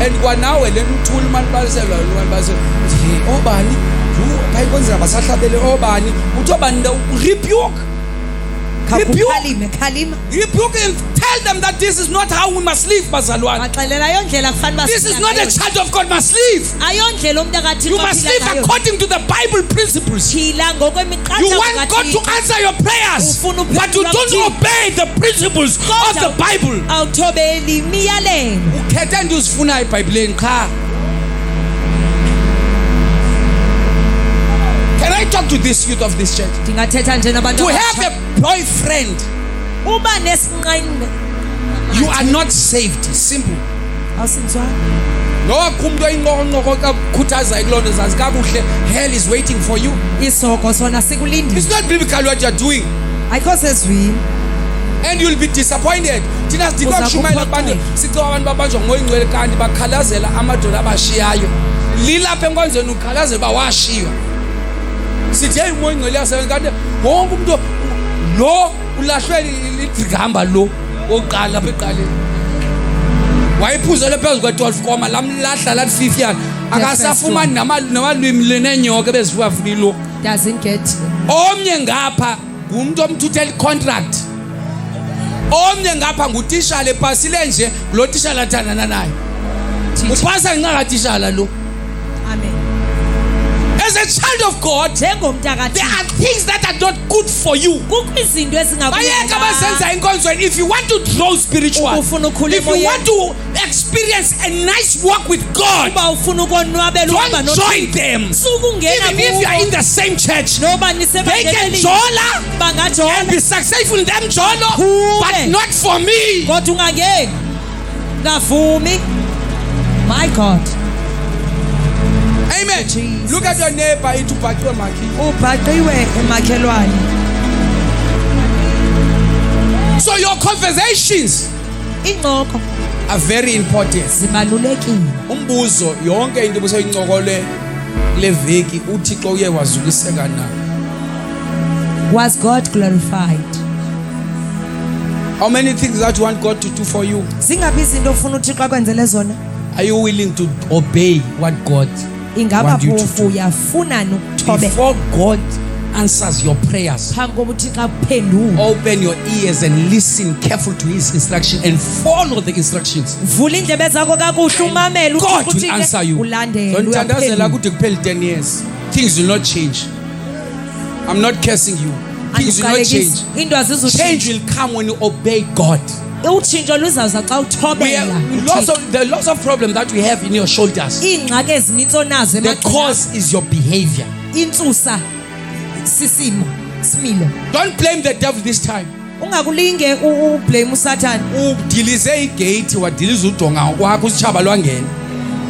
And kwanawe le mthuli manibalisela obani bayikwenzela basahlabele obani uthi obani rebuke khalima rebuke and tell them that this is not how we must live bazalwane. baxelela ayondlela kufanele This is not a child of God must live. ayondlela umuntu akathixo You must live according to the Bible principles. phila You want God to answer your prayers, but you don't obey the principles of the Bible. awuthobeli imiyalelo Ukhetha into uzifunayo eBhayibhelini cha. Can I talk to this youth of this church? ndingathetha nje nabantu To abasha. have a boyfriend, uba nesinqine you are not saved. Simple. awusinzwanga Lokho umuntu oyinqoqonqoqo kakhuthazayo kulonto zazi kakuhle hell is waiting for you. isoko sona sikulindile It's not biblical what you are doing. ayikho sezwini And you'll be disappointed. Thina sidinga Uza ukushumayela abantu kuphoxeka. sicela abantu babanjwa ngoyingcwele kanti bakhalazela amadoda abashiyayo. Lilapha enkonzweni ukhalazela bawashiywa. Sithi hey ngoyingcwele yasebenza kanti wonke umuntu lo ulahlwe idigamba lo oqala lapha eqaleni. Wayiphuzele phezulu kwe12 koma lamlahla lathi 5 yana. Akasafumani namalwimi lenenyoka bezifuwa lo. doesn't get Omnye ngapha umuntu omthuthela icontract. Omnye ngapha ngutishala epasile nje lo tishala athandana naye. Upasa nginga tishala lo. amen As a child of God, njengomntu there akathixo are things that are not good for you. kukho izinto Bayeka basenza inkonzweni. If you want to grow spiritual, Ufuna ukhula if you emoyeni. want to experience a nice walk with God, uba ufuna ukonwabela uhamba don't join them. sukungena Even if you are in the same church, noba they can jola and bangajola be successful in them jolo, Kube. but not for me. kodwa ungangeni ngavumi my god Amen. Jesus. Look at your neighbor into Bakwe Maki. Ubhaqiwe emakhelwane. So your conversations Ingxoxo are very important. zibalulekile. Umbuzo yonke into buseyincokole kule veki uThixo uye wazukiseka na. Was God glorified? How many things that you want God to do for you? Zingabi izinto ufuna uThixo akwenzele zona? Are you willing to obey what God Ingaba want you to phofu do? uyafuna nokuthobela Before God answers your prayers, phambi kokuba uThixo akuphendule. open your ears and listen careful to his instruction and follow the instructions. Vula indlebe zakho kakuhle umamele God uThixo will answer you. ulandele Don't thandazela uyaphendula. ukuthi kuphele 10 years. Things will not change. I'm not cursing you. Things will not change. Into azizo Change will come when you obey God. utshintsho luzawuza xa uthobela. The lots of problems that we have in your shoulders. Iingxaki ezinintsi onazo The emagxeni cause is your behavior. intsusa sisimo similo. Don't blame the devil this time. Ungakulinge ublame uSathane. Udilize igate wadiliza udonga kwakho usitshaba lwangena.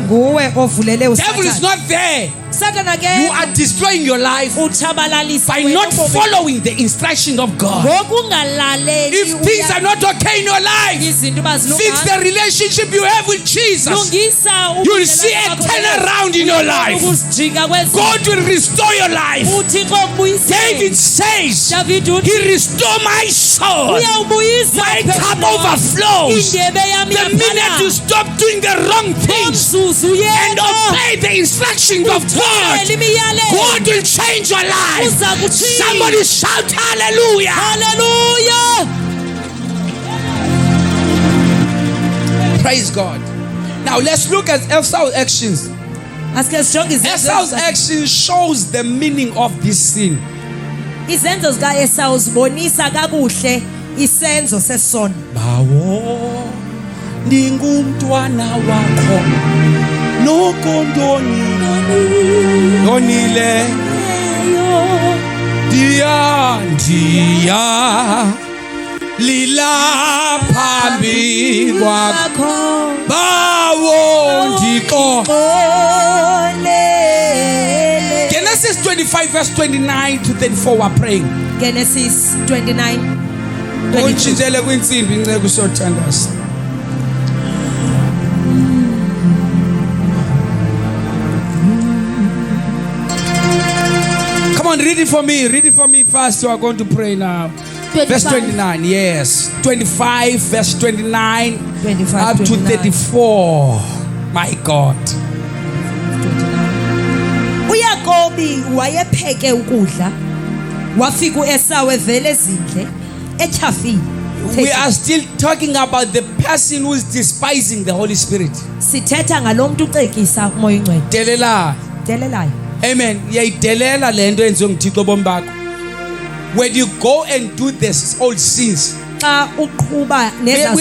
Nguwe ovulele Devil is uSathane. not there. Sathane You ke are destroying your life utshabalalisa by wena not ubomi. following the instruction of God. Ngokungalaleli If things are not okay in your life, izinto fix the relationship you have with Jesus. lungisa You'll see a turnaround in your life. ukuzijika kwezinto. God will restore your life. uThixo David ubuyisele. says, David He uthi restored my soul. uyawubuyisa My umphefumlo cup wami. overflows. Indebe yami The minute you stop doing the wrong things umzuzu and yena obey the instructions of God, God will change your life. Uza kutshintsha. Somebody shout hallelujah. Hallelujah. Praise God. Now let's look at Esau's actions. Asike sijonge Esau's action shows the meaning of this sin. izenzo zika Esau zibonisa kakuhle isenzo sesono. Bawo ndingumntwana wakho nokondoni nonile dia lila phambi kwakho bawo ndiko. Genesis 25 verse 29 to 34 we're praying. Genesis 29 22. Unchizele kwinsimbi inceke usothandaza. Come on, read it for me. Read it for me fast. You are going to pray now. 25. Verse 29, yes. 25, verse 29 25, up to 29. 34. My God. uYakobi wayepheke ukudla wafika uEsau evele ezindle etyhafile. We are still talking about the person who is despising the Holy Spirit. sithetha ngalomuntu ucekisa umoya ingcwele Delela. delelayo. Amen. Yayidelela lento enziwe nguThixo bombakho. When you go and do this old sins. Xa uqhuba nezazo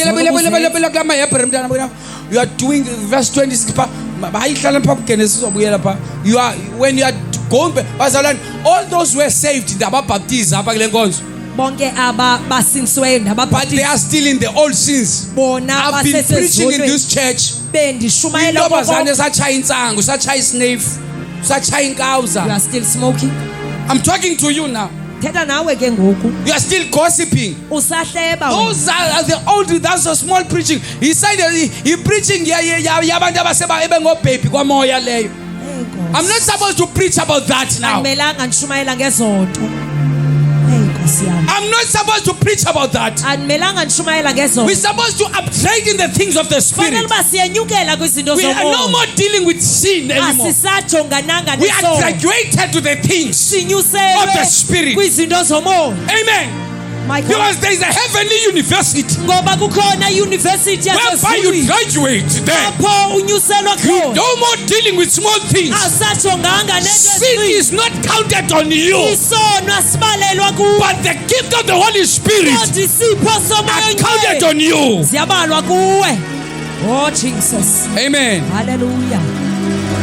You are doing verse 26 pa bayihlala pha kuGenesis obuyela pha. You are when you are going bazalwane all those who were saved ndababaptize apha kule nkonzo. bonke aba basinsiweyo But they are still in the old sins. bona I've been preaching in this church. bendishumayela Intombazane satshaya insangu, satshaya isnefu, satshaya you inkawuza. are still smoking. I'm talking to you now. Thetha nawe ke ngoku You are still gossiping. usahleba wena. Those are the old, that's a small preaching. He said he preaching yabantu abaseba ebengobhebi kwamoya leyo. Hey, Nkosi. I'm not supposed to preach about that now. Andimelanga ndishumayela ngezonto. Hey Nkosi yami. I'm not supposed to preach about that. Andimelanga ndishumayela We're ngezonto. supposed to upgrade in the things of the Fanele Spirit. uba siyenyukela kwizinto We are no zomoya. more dealing with sin anymore. Asisajongananga We are nesono. graduated to the things. Sinyuselwe of the Spirit. kwizinto zomoya. Amen. My God. Because there is a heavenly university Ngoba kukhona university whereby you yasezulwini. graduate there. Apho unyuselwa khona. No more dealing with small things. Asajonganga Sin nento is not counted on you. isono asibalelwa kuwe. But the gift of the Holy Spirit Kodwa isipho somoya are counted oyingcwele on you. ziyabalwa kuwe. Oh Jesus. Amen. Hallelujah.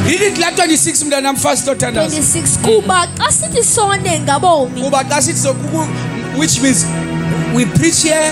Read it like 26 mntanam first othandaza. 26 kuba xa sithi sone ngabomi Kuba xa sithi which means we preach here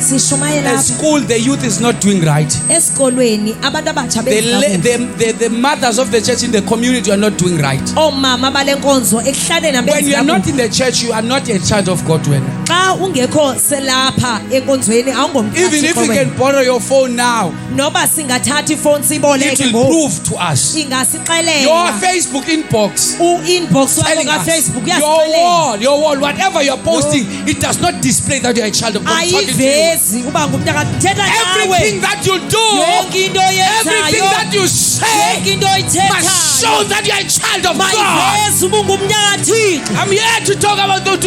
Sishumayela At school, the youth is not doing right. esikolweni abantu abatsha The mothers of the church in the community are not doing right. omama balenkonzo ekuhlaleni When you are not abenza in the church, you are not a child of God. xa ungekho selapha enkonzweni Even if we awungomntwana can borrow your phone now, noba singathatha ifoni it siboleke will ngoku prove to us. Your ingasixelela Facebook inbox, u-inbox wakho telling us, kaFacebook your wall, whatever you're posting, it does not display that you're a child of God. Talking to you. ayivezi uba ngumntana thetha Everything nawe that you do, yonke into everything oyenzayo that you say, yonke into must oyithethayo show that you're a child of God. mayivezi uba ungumntana kaThixo I'm here to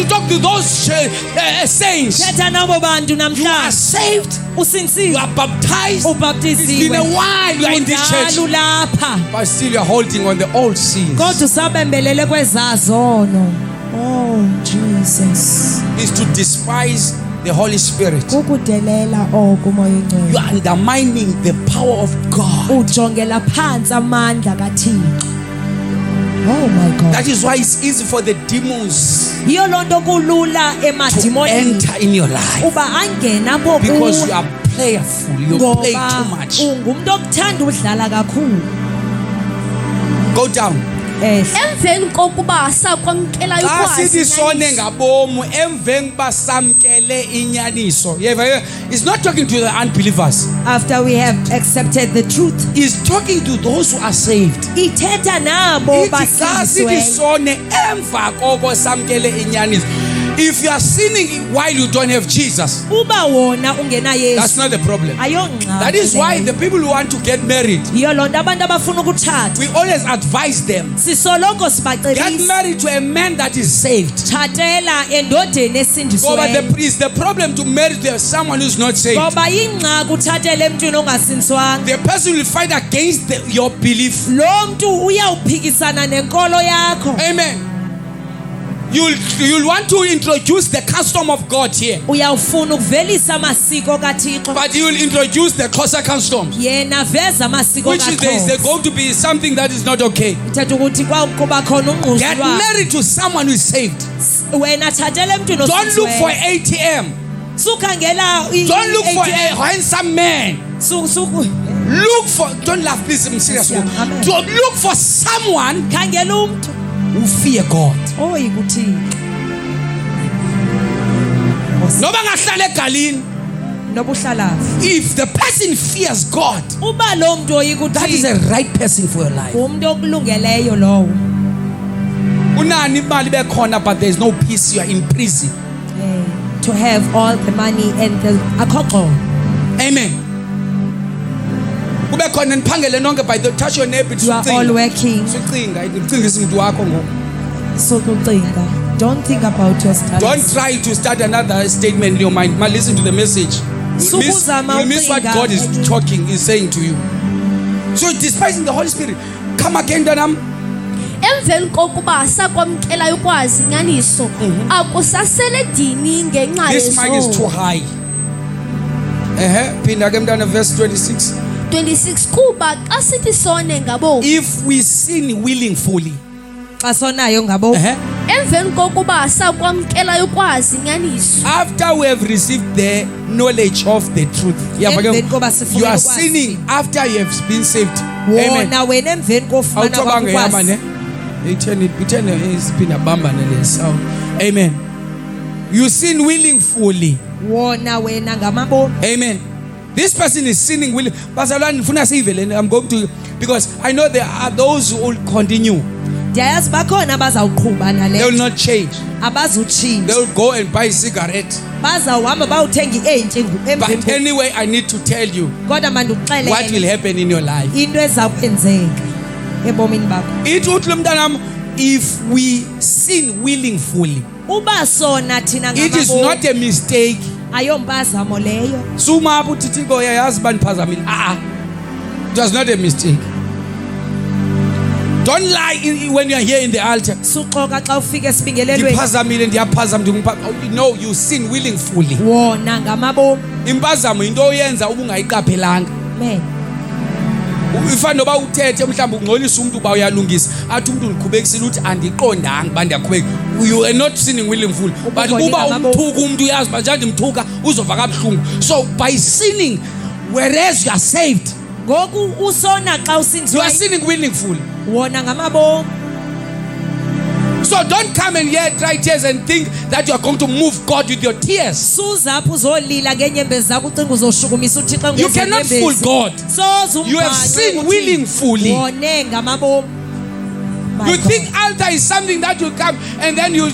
talk to those saints. thetha nabo bantu You are namhlanje saved. You usinsiwe are baptized. It's been a ubhaptiziwe while you are in this church, udala ulapha but still you are holding on the old sins. kodwa usabembelele kwezazono oh Jesus Is to despise the Holy Spirit. kukudelela oko umoya You oyingcwele are undermining the power of God. ujongela phansi amandla kaThixo oh my God That is why it's easy for the demons yiyo loo nto kulula to emadimonini enter in your life, uba angena apho because you kuwe are playful. You play ngoba too much. ungumntu okuthanda udlala kakhulu Go down. emveni kokuba sakwamkela Xa sithi ukwazi sone ngabomu emveni kuba samkele inyaniso. It's not talking to the unbelievers. after we have accepted the truth It's talking to those who are saved. ithetha nabo Ithi xa sithi basindisiweyo sone emva koko samkele inyaniso. If you are sinning while you don't have Jesus, uba wona ungena that's Yesu not the problem. ayongxaki That is why leyo. the people who want to get married, yiyo loo nto abantu abafuna ukutshata we always advise them, sisoloko get sibacebisa married to a man that is saved. tshatela endodeni Ngoba esindisiweyo it's the problem to marry to someone who's not saved. ngoba yingxaki utshatele emntwini ongasindiswanga The person will fight against your belief. lo mntu uyawuphikisana nenkolo yakho Amen. You'll want to introduce the custom of God here, uyawufuna ukuvelisa amasiko kaThixo but you will introduce the closer custom, yena veza amasiko which is there is kaXhosa going to be something that is not okay. uthetha ukuthi kwakuba khona Get ungquzulwano married to someone who is saved. wena tshatela emntwini Don't look for osindisiweyo ATM. sukhangela Don't look for a handsome man. Look for, don't laugh, please, I'm serious. Yeah, amen. Don't look for someone khangela umntu who fear God. oyikuthixo Noba ngahlala egalini, noba uhlalaphi if the person fears God, uba lo mntu that is oyikuthixo a right person for your life. umntu okulungeleyo lowo Unani imali bekhona, but there is no peace. You are in prison. to have all the money and the akhoxo Amen. Kube khona niphangele nonke, by the touch your neighbor. you are all working Ucingise umuntu wakho ngoku. sokucinga don't think about your Don't studies try to start another statement in your mind. Man, listen to the message. You'll miss what God is talking, is saying to you. So despising the Holy Spirit. Come again, Danam. emveni kokuba sakwamkela ukwazi inyaniso akusasele dini ngenxa This mic is too yezo high. Pinda ke mntana, verse 26. 26 kuba xa sithi sone ngabo If we sin willingly, xa sonayo ngabo emveni kokuba sakwamkela ukwazi inyaniso after we have received the knowledge of the truth, Emveni koba sifuna you are ukwazi. sinning after you have been saved. Amen. wona wena emveni kofumana Awucabanga yama kwakukwazi ne? Ithene isiphinda bambane le sound. Amen. You sin willingly. wona wena ngamabomi Amen. This person is sinning willingly. Bazalwane nifuna siveleni. I'm going to, because I know there are those who will continue. ndiyayazi bakhona abazawuqhuba They nale will not change. They abazutshintsha will go and buy a cigarette. bazawuhamba bayothenga i-eyinti But anyway, I need to tell you kodwa what will mandikuxelele happen in your life. into eza kwenzeka ebomini bakho It uthi lo mntanam, if we sin willingly, uba sona thina it is not ngamabomi a mistake. ayompazamo leyo Suma apho uthi Thixo uyayazi baniphazamile. It was not a mistake. Don't lie when you are here in the altar. suxoka xa ufika esibingelelweni Ndiphazamile, ndiyaphazama, no, you sin willingly. wona ngamabomi Impazamo into oyenza ubungayiqaphelanga. man ifana noba uthethe mhlawumbe ungcolisa umuntu uba uyalungisa athi umuntu ulikhubekisile uthi andiqondanga uba ndiyakhubeka. You are not sinning willingful, but uba umthuka umuntu uyazi uba njani ndimthuka uzova kabuhlungu. So by sinning whereas you are saved, ngoku usona xa you usinziwa are sinning willingful. wona ngamabomu. So don't come and here cry tears and think that you are going to move God with your tears. Suza apho uzolila ngenyembezi zakho ucinga uzoshukumisa uThixo You cannot fool God. So You have sinned willingly. wone ngamabomu. My You God. think altar is something that will come and then you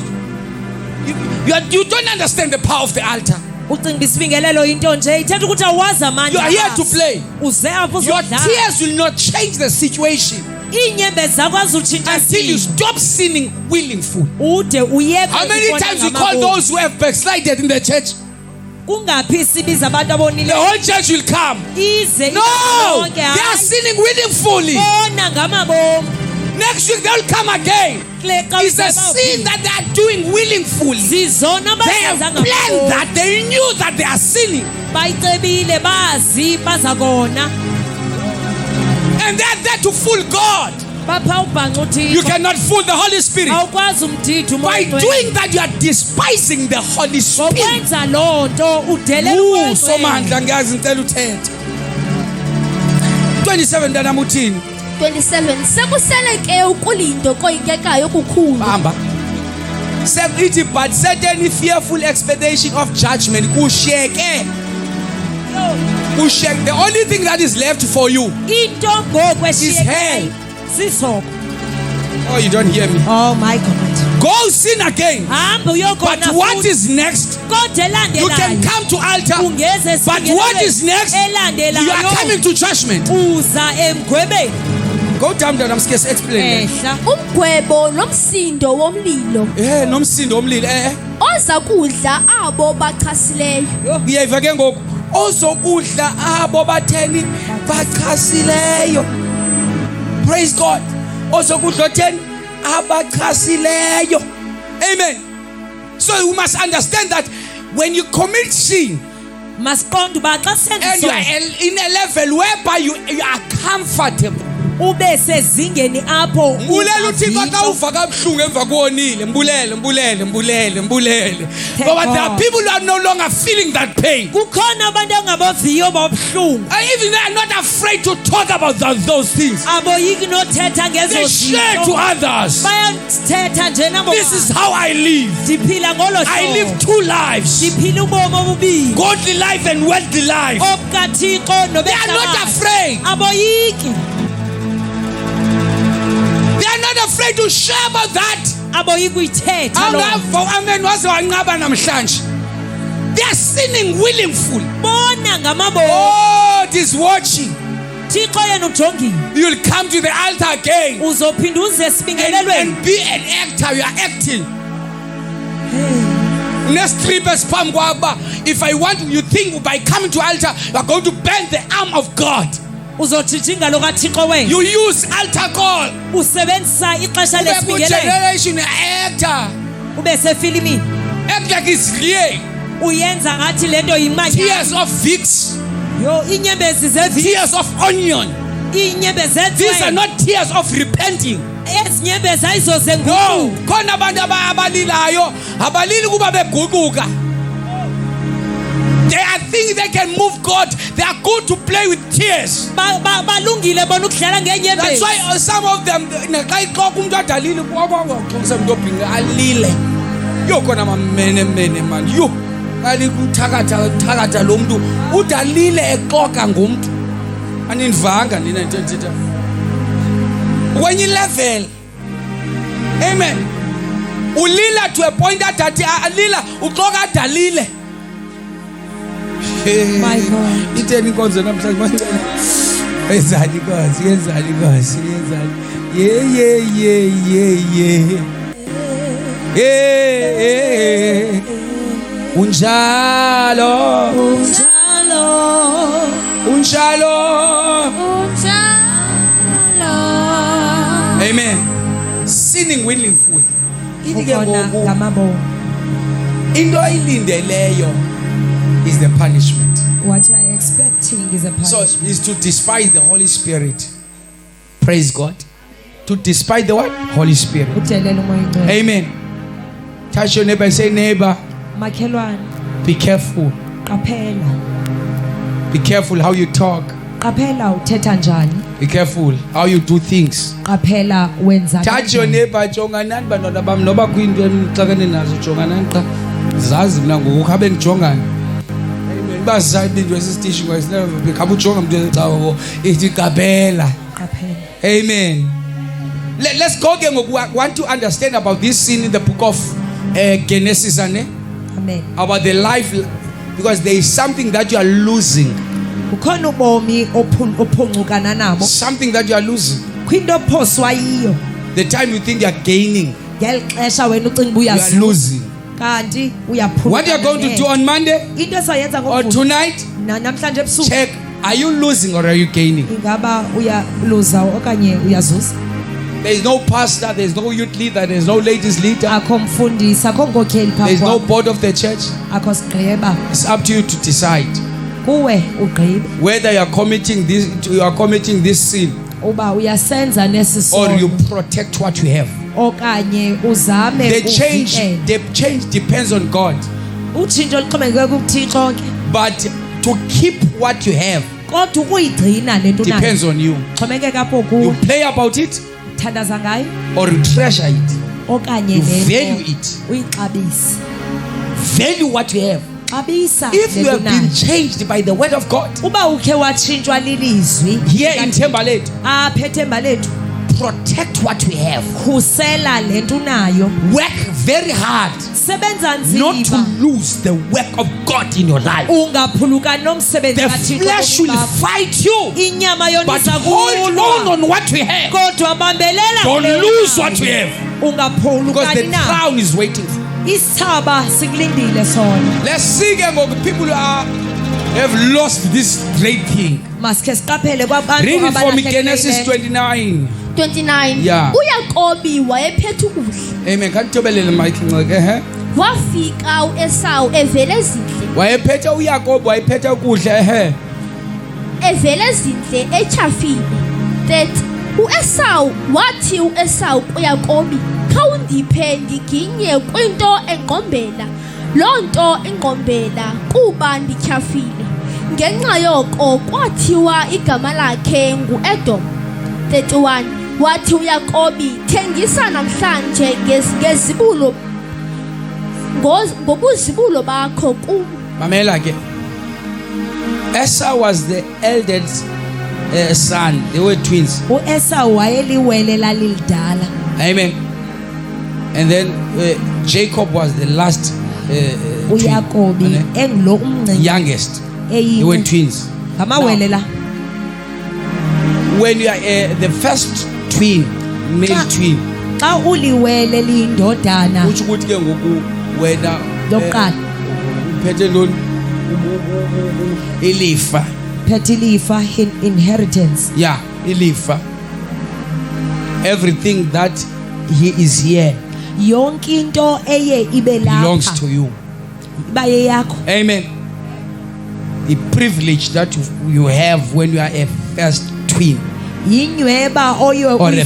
don't understand the power of the altar. ucinga bisibingelelo into nje ithetha ukuthi awazi amandla. You are here to play. Uze apho Your uzodlala. tears will not change the situation Iinyembezi zakho azutshintsha until you stop sinning willingly. ude uyeke. How many times you call those who have backslided in the church? kungaphi sibiza abantu abonile The whole church will come. ize No, yonke, they are hayi, sinning willingly. bona ngamabomu. Next week they will come again. It's a sin that they are doing willingly. zizona They have planned that. They knew that they are sinning. bayicebile bazi baza kona And they are there to fool God. bapha ubhanca You uThixo. cannot fool the Holy Spirit. awukwazi umthetho By doing that, you are despising the Holy Spirit. ngokwenza loo nto udele umoya Somandla ngiyazi ngicela uthethe. 27 ntanam uthini? 27 sekuseleke ukulindo koyikekayo okukhulu. Bamba. Ithi but certain fearful expectation of judgment kushiyeke. Kushiyeke. The only thing that is left for you. into ngoku Is hell. sisoko. Oh, you don't hear me. Oh my God. Go sin again. hamba But uyokona what is next? kodwa You can elandelayo come to altar. ungeze But what is next? You are elandelayo coming to judgment. uza emgwebeni Go down there, I'm scared to explain. ehla Umgwebo nomsindo womlilo Nomsindo womlilo oza kudla abo bachasileyo. Uyayiva ke ngoku ozokudla abo batheni bachasileyo. Praise God. Ozokudla otheni abachasileyo. Amen. So you must understand that when you commit sin masiqonda uba xa and you senziso are in a level whereby you are comfortable. ube sezingeni apho Mbulela uThixo xa uva kabuhlungu emva kuwonile. Mbulele. But there are people who are no longer feeling that pain. kukhona abantu angabaviyo bobuhlungu Even they are not afraid to talk about those things. aboyiki nothetha ngezo They share to zinto others. bayathetha nje nabo This is how I live. ndiphila ngolo I live hlobo two lives. ndiphila ubomi obubili Godly life and worldly life. obukathixo They are not afraid. aboyiki They are not afraid to share about that. aboyiki uyithetha lo Amen. Waze wanqaba namhlanje. They are sinning willingly. bona ngamabomu God is watching. thixo yena ujongile You'll come to the altar again uzophinda uze esibingelelweni and be an actor. You are acting. Nestrip espam kwaba. If I want, you think by coming to altar, you are going to bend the arm of God. uzojijinga lo kathixo wena You use altar call. usebenzisa ixesha lesibingelelo Generation actor. ube sefilimini Act like it's real. uyenza ngathi lento yimanyano Tears of vicks. yo inyembezi zevi Tears of onion. inyembezi These are zetswe not tears of repenting. ezinyembezi ayizoze No. nguqu Khona abantu abalilayo. Abalili kuba beguquka. They are things they can move God. They are good to play with tears. balungile bona ukudlala That's ngenyembezi why some of them naxa ixoka umuntu adalile kwaxokisa umuntu obhinqa alile. Yo khona mamene man. Yo alikuthakatha lo muntu udalile exoka ngomuntu. Anindivanga nina ntenthetha. Kwenye level. Amen. Ulila to a point that alila uxoka adalile. My God. Itheni inkonzo namhlanje? Yenzani Nkosi? Yeah. Unjalo. Amen. Sinning willingly. Ukona ngamabomu Into ayilindeleyo is the punishment. what you are expecting is a So punishment is to despise the Holy Spirit. Praise God. To despise the what? Holy Spirit. udelela umoya oyingcwele. Amen. Touch your neighbor and say, neighbor, Makhelwane, be careful. qaphela. Be careful how you talk. Qaphela uthetha njani. Be careful how you do things. Qaphela wenza. Touch your neighbor, jonganani bantwana bam noba kuyinto enixakene nazo jonganani qa. Zazi mina ngoku khabe nijongana. Amen. Bazazi into esisitishi ngoba bekhabe ujonga umuntu ecawo ithi qaphela. Qaphela. Amen. Let's go again. We want to understand about this scene in the book of Genesis, Amen. about the life, because there is something that you are losing. Ukhona ubomi ophungukana nabo. Something that you are losing. Kwinto ophoswa yiyo. The time you think you are gaining, Ngelixesha wena ucinga uba you are uyazuza. losing. Kanti uyaphulukana. What you are going to do on Monday Into esoyenza or ngoku. tonight, Namhlanje ebusuku. check, are you losing or are you gaining? Ingaba uyaluza okanye uyazuza. There is no pastor, there is no youth leader, there is no ladies leader, Akho mfundisi, akho nkokheli there is no phambi. board of the church. Akho sigqeba. It's up to you to decide Kuwe ugqibe whether you are committing this sin uba uyasenza or you nesisono protect what you have. okanye uzame The change uvikele. depends on God, Utshintsho luxhomekeke kuThixo ke. but to keep what you have Kodwa ukuyigcina lento nayo. depends on you. Xhomekeka apho You kuwe. play about it Thandaza ngayo or you treasure it. okanye You lento value it. uyixabise. Value what you have. Xabisa If you lento have been nayo. changed by the word of God, Uba ukhe watshintshwa lilizwi here in Timberlake, apha ethemba lethu protect what we have. khusela lento nayo. Work very hard Sebenza not to nzima lose the work of God in your life. ungaphulukani nomsebenzi The kaThixo flesh ebomini will bakho. fight you, Inyama yona but iza hold kulwa. on what we have. Kodwa bambelela Don't kule lose nayo. what we have, because Ungaphulukani the na. crown is waiting for you. Isithaba sikulindile sona. Let's see again. People have lost this great thing. Masikhe siqaphele kwabantu Read it for me, abalahlekileyo. Genesis 29. 29. Yeah. uYakobi wayephethe ukudla. Amen. Kanti tobelele Mike Nceke. Wafika uEsau evele ezindle. Wayephethe uYakobo wayephethe ukudla Evele ezindle echafile. 30. uEsau wathi uEsau kuYakobi, "Khawundiphe ndiginye kwinto engqombela. Lonto ingqombela kuba ndityhafile." Ngenxa yoko kwathiwa igama lakhe nguEdom. 31. Wathi uYakobi, "Thengisa namhlanje ngezibulo ngobuzibulo bakho kum." Mamela ke. Esau was the eldest son. They were twins. uEsau wayeliwele lalilidala. Amen. And then Jacob was the last uYakobi twin, engilo umncinci youngest. They were eyini. twins. Ngamawele la. When you are the first twin, male twin, Xa uliwele liyindodana uthi ukuthi ke ngoku wena lokuqala uphethe ntoni ilifa. phethe ilifa inheritance. Yeah, ilifa. Everything that he is here Yonke into eye ibe belongs lapha to you. iba yeyakho. Amen. The privilege that you have when you are a first twin. Yinyweba oyo Or a uyifumane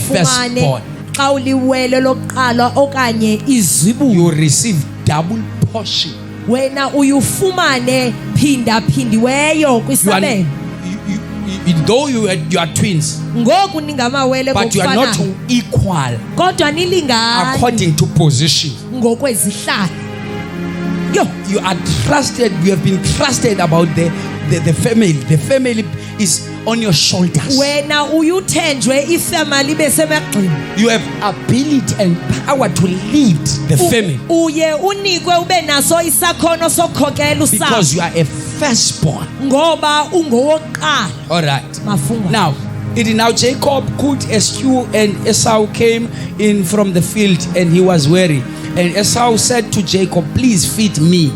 firstborn. xa uliwele lokuqala okanye izibulo. You receive double portion. Wena uyufumane phinda phindiweyo You are, kwisabelo. though you are twins, Ngoku ningamawele but you are not ngokufanayo equal kodwa nilingani according to position. ngokwezihlalo. Yo, You are trusted. You have been trusted about the family. The family is on your shoulders. wena uyuthenjwe ifamily besemagxini. You have ability and power to lead the family Uye unikwe ube naso isakhono sokukhokela usapho because you are a firstborn. ngoba ungowokuqala. All right. Mafungwa. Now, now Jacob cooked a stew, and Esau came in from the field, and he was weary. And Esau said to Jacob, "Please feed me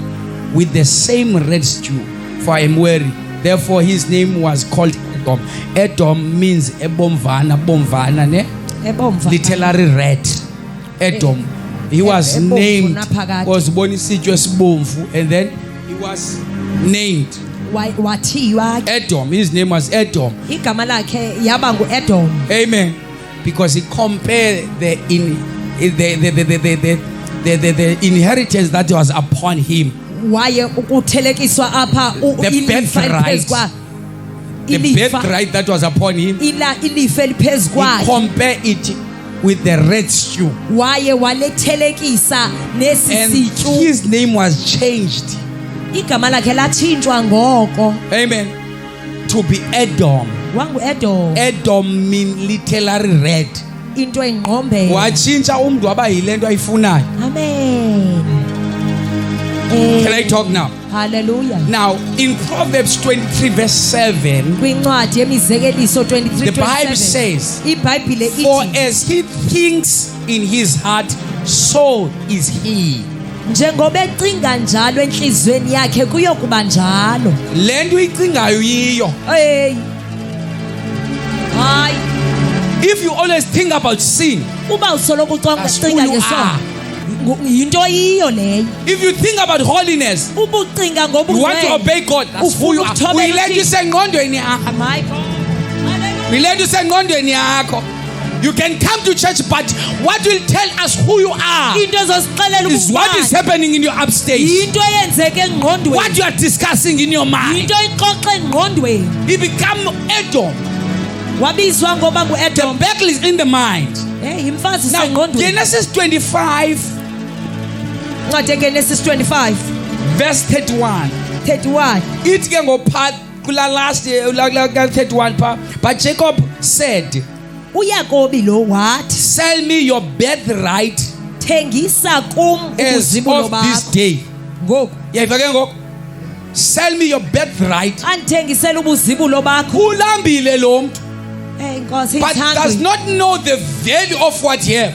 with the same red stew, for I am weary." Therefore, his name was called Edom. Edom means ebomvana, bomvana, ne? Ebomva. Literally red. Edom. He was Ebomvu named naphakade. because bonisitwe sibomvu, and then he was named wathiywa Edom. His name was Edom. igama lakhe yaba nguEdom. Amen. Because he compared the inheritance that was upon him. Waye ukuthelekiswa apha The ilifa birthright. eliphezukwa The ilifa birthright that was upon him. ilifa He eliphezukwa compared it with the red stew. waye walethelekisa And nesisityu his name was changed. igama lakhe latshintshwa ngoko Amen. To be Edom. wanguEdom. Edom mean literally red. Into engqombe. Watshintsha umntu waba yile nto ayifunayo. Amen. Can I talk now? Hallelujah. Now, in Proverbs 23 verse 7, Kwincwadi yemizekeliso 23:27 the Bible says, iBhayibhile for ithi as he thinks in his heart, so is he. njengoba ecinga njalo enhlizweni yakhe kuyokuba njalo. Le nto uyicingayo yiyo. Hey. Hayi, If you always think about sin, uba usoloko That's ucinga who you ngesono, yinto yiyo leyo. if you think about holiness, Uba ucinga you want to ngobungcwele. obey God, that's who you are. Ufuna ukuthobela Uyilento uThixo. isengqondweni yakho. My God. Hallelujah. Uyilento isengqondweni yakho. You can come to church, but what will tell us who you are Into ezosixelela is what is ubungcwele. happening in your upstate. Yinto eyenzeke engqondweni. What you are discussing in your mind. Yinto ixoxa engqondweni. He become Edom. Wabizwa ngoba The nguEdom. battle is in the mind. Imfazi Now, isengqondweni. Genesis 25 Ncwadi yeGenesis 25 verse 31. 31. Ithi ke ngophat kula last ka 31 pha. But Jacob said, uYakobi lo wathi sell me your birthright thengisa kum as ubuzibulo of this bakho day. ngoku Yayiva ke ngoku. Sell me your birthright. andithengisele ubuzibulo bakho. Ulambile lo muntu, Enkosi but does ithangwe not know the value of what he have.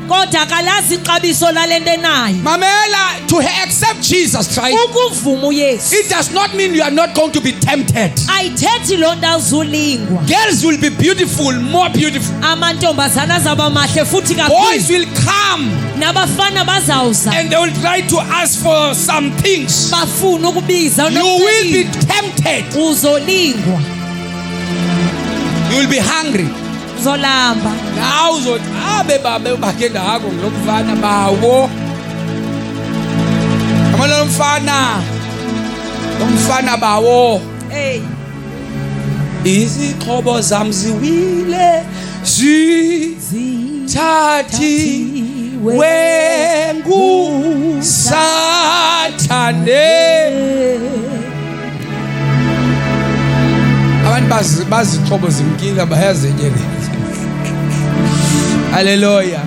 kodwa kalazi ixabiso lalento enayo. Mamela, to accept Jesus Christ, Ukuvuma uYesu it does not mean you are not going to be tempted. ayithethi loo nto awuzulingwa. Girls will be beautiful, more beautiful. Amantombazana azaba mahle futhi Boys kakhulu. will come Nabafana bazawuza and they will try to ask for some things. bafuna ukubiza You will be unomceli. tempted. Uzolingwa, You will be hungry. uzolamba. Now uzothi abe babe bakhe ndako ngilokufana bawo. Yabona lo mfana bawo. Hey. Izixhobo zam ziwile zithathiwe nguSathane. Abantu bazixhobo zimkile bayazenyele. Hallelujah.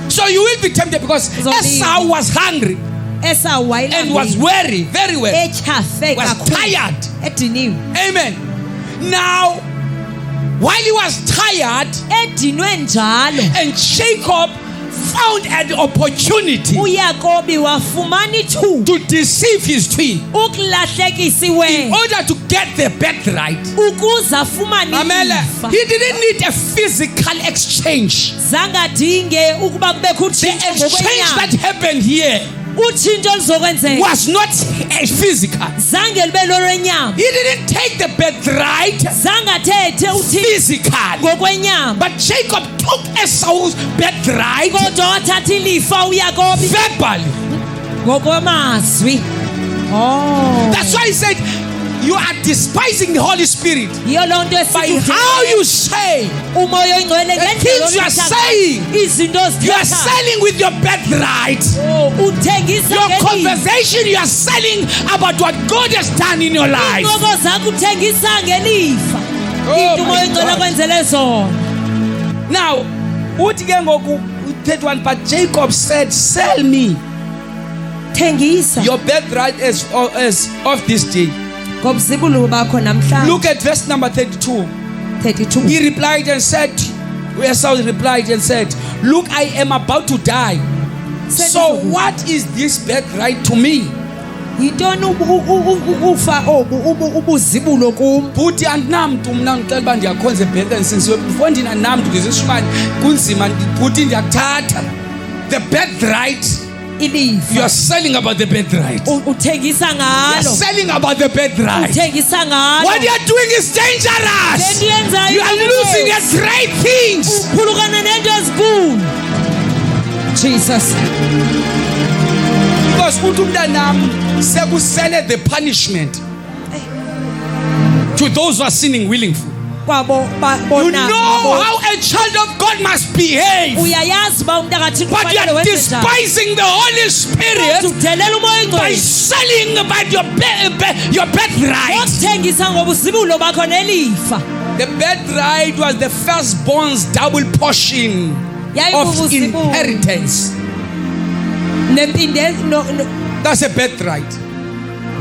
So you will be tempted because Esau was hungry Esau and was weary, very weary, echafe was kakhulu, tired. ediniwe. Amen. Now, while he was tired, Edinwe njalo and Jacob found an opportunity uYakobi wafumana ithuba to deceive his twin ukulahlekisa in iwele order to get the birthright. ukuze afumane Mamela, ilifa. he didn't need a physical exchange. Zangadinge ukuba kubekho The utshintsho exchange that ngokwenyama. happened here Utshintsho luzokwenzeka was not a physical. zange libe lolwenyama. He didn't take the birthright Zangathethe uthi physically. ngokwenyama. But Jacob took Esau's birthright Kodwa wathatha ilifa uYakobi verbally. ngokwamazwi. Oh. That's why he said, you are despising the Holy Spirit Yiyo loo nto by esithi how you say, umoya oyingcwele the things you are saying. izinto You are ozithethayo. selling with your birthright. Uthengisa Your ngelifa. conversation, you are selling about what God has done in your life. Iinqobo zakho uthengisa ngelifa. Oh Into my umoya oyingcwele God. kwenzele zona. Now, uthi ke ngoku u-31, but Jacob said, sell me Thengisa your birthright as of this day. ngobuzibulo bakho namhlanje. Look at verse number 32. 32. He replied and said, Esau replied and said, look, I am about to die. So what is this birthright to me? Yintoni ufa obu ubuzibulo kum? Bhuti andinamntu mna ngicela uba ndiyakhonza ebhetheni since before ndinanamntu ngizishumane kunzima bhuti ndiyakuthatha. The birthright You ilifa are selling about the birthright. uthengisa You are ngalo selling about the birthright. uthengisa ngalo What you are doing is dangerous. lento yenzayo You are losing at great things. uphulukana nento ezinkulu Jesus Because uthi umntanami sekusele the punishment to those who are sinning willingly. kwabo You know how a child of God must behave. uyayazi ba umuntu akathini But you kufanele are wenze njani despising the Holy Spirit udelela umoya by oyingcwele selling about your birthright. ngokuthengisa ngobuzibulo bakho nelifa The birthright was the firstborn's double portion of Yayibubuzibulo. inheritance. nempinde That's a birthright.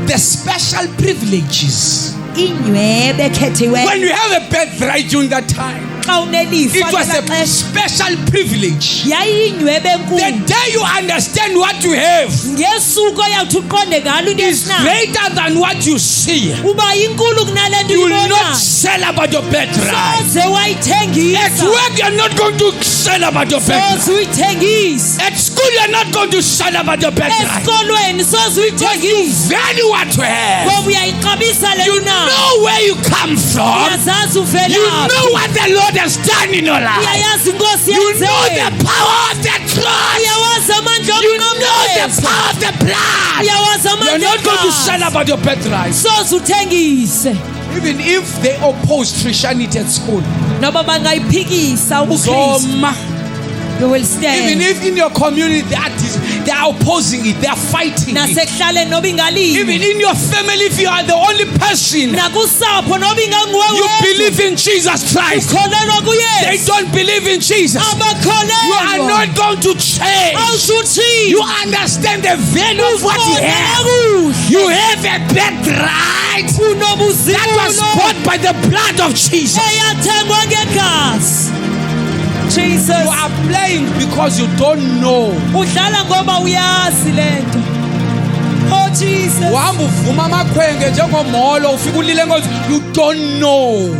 The special privileges. inywebe ekhethiweyo When you have a birthright during that time, xa unelifa it was ngelaa a xesha, special privilege. yayiyinywebe The enkulu day you understand what you have ngesuku oyawuthi uqonde ngalo into is esinayo greater than what you see. uba inkulu kunale nto You will not uyibonayo sell about your birthright. soze At wayithengisa work, you're not going to sell about your birthright. soze uyithengisa At school, you're not going to sell about your birthright. esikolweni soze Because you uyithengisa value what you have. ngoba uyayixabisa le You nayo know where you come from. uyazazi You uvelaphi know what the Lord has done in your life. uyayazi inkosi You know yenzeni the power of the cross. uyawazi amandla You know the omnqamlezo power of the blood. uyawazi You're amandla not going to egazi. sell about your birthright. soze uthengise Even if they oppose Christianity at school. noba bangayiphikisa ubukristu Zoma. you will Even stand if in your community they are opposing it, they are fighting it. nasekuhlaleni noba Even ingalini in your family, if you are the only person nakusapho noba inganguwe you wedwa believe in Jesus Christ, ukholelwa they kuyesu don't believe in Jesus. You are abakholelwa not going to change. awusuthi You understand the value of what you have. You have a birthright that was unobuzibulo bought by the blood of Jesus. eyathengwa ngegazi Jesus You are playing because you don't know. udlala ngoba uyazi lento oh Jesus Uhamba uvuma amakhwenge njengomholo ufika ulile ngoba you don't know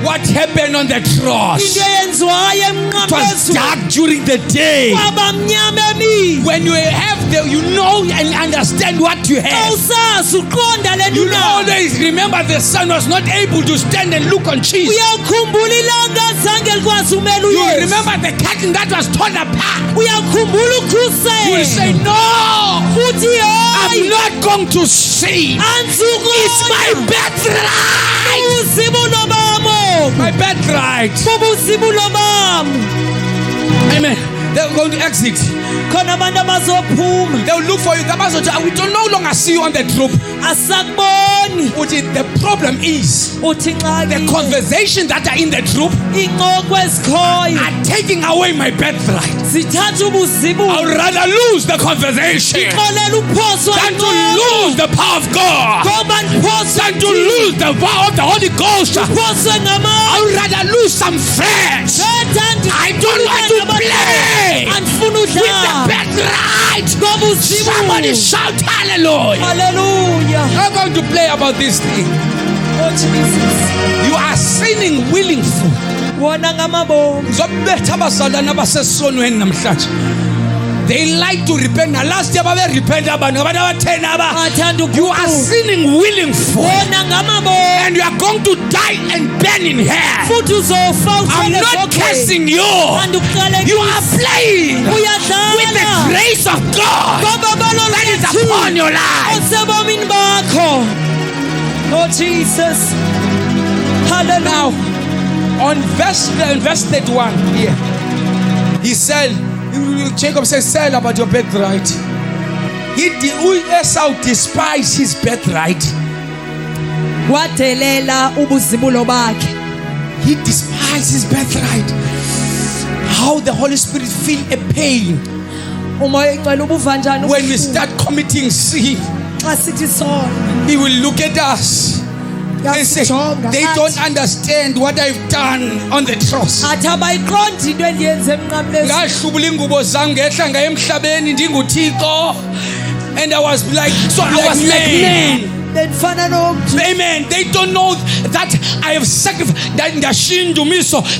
what happened on the cross. into eyenziwayo It was emnqamezweni dark during the day. kwaba mnyama emini When you have you know and understand what you have. awusazi uqonda le nto You unayo always remember the sun was not able to stand and look on Jesus. uyakhumbula ilanga zange likwazi umela You uyesu remember the curtain that was torn apart. uyakhumbula You will say, ukhuselo no, futhi I'm hayi not going to see. It's my ansuku birthright. uzibulo bami My birthright. bubuzibulo bami Amen. They're going to exit. khona abantu abazophuma They'll look for you. We don't no longer see you on the troop. asakuboni The problem is uthi the nxa conversation that are in the troop inqoko ezikhoyo are taking away my birthright. zithatha ubuzibulo I'd rather lose the conversation xolela uphoswa than to lose the power of God, ngoba ndiphoswa than to lose the power of the Holy Ghost. phoswe ngamandla I'd rather lose some friends. I don't want to play andifuna with the udlala birthright. ngoba uzibulo Somebody shout hallelujah. haleluya I'm going to play about this thing. oh Jesus You are sinning willingly. wona ngamabomu Ngizobetha abazalwane abasesonweni namhlanje. They like to repent. Now last year babe repent abantu abathena aba. athanda You are sinning willingly wona ngamabomu and you are going to die and burn in hell. futhi uzofa I'm uthele not cursing you. andikuqalekisa You are playing with the uyadlala grace of God ngoba that is upon your life. osebomini bakho oh Jesus hallelujah On verse 31 here, he said, Jacob says, sell about your birthright. Esau despised his birthright. wadelela ubuzibulo bakhe He despised his birthright. How the Holy Spirit feel a pain umoya icela ubuva njani when we ubuhlungu start committing sin. xa sithi sona He will look at us and say, Yasijonga, they athi- don't understand what I've done on the cross. athi abayiqondi into endiyenze emnqamlezweni Ngahlubula ingubo zami ngehla ngaye emhlabeni ndinguThixo, and I was like man. Bendifana nomthi. Amen. They don't know that I have sacrificed. That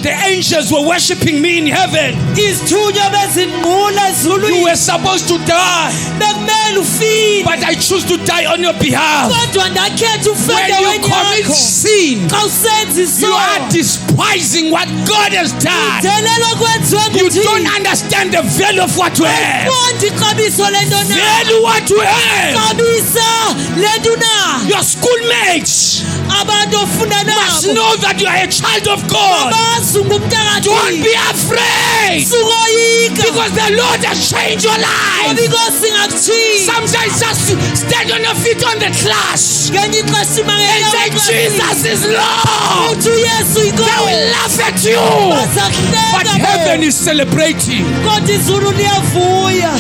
the angels were worshiping me in heaven. Izithunywa bezinqula ezulwini. You were supposed to die, Bekumele ufile. but I choose to die on your behalf. Kodwa ndakhetha ufele When you commit yakho. sin, Xa usenza you are isono. despising what God has done. Delela okwenziwe You nguThixo. don't understand the value of what you have. Qondi ixabiso lento na. Value what you have. Xabisa lento na. Your schoolmates Abantu ofunda must nabo. know that you are a child of God. Bazi ungumntana Don't kaThixo. be afraid, Sukoyika. because the Lord has changed your Ngoba life. inkosi ingakutshiyi. Sometimes just stand on your feet on the class Ngenye ixesha ima and say, Jesus is Lord. uthi uYesu They inkosi. will laugh at you. But Bazakuhleka heaven bona. is celebrating. Kodwa izulu liyavuya.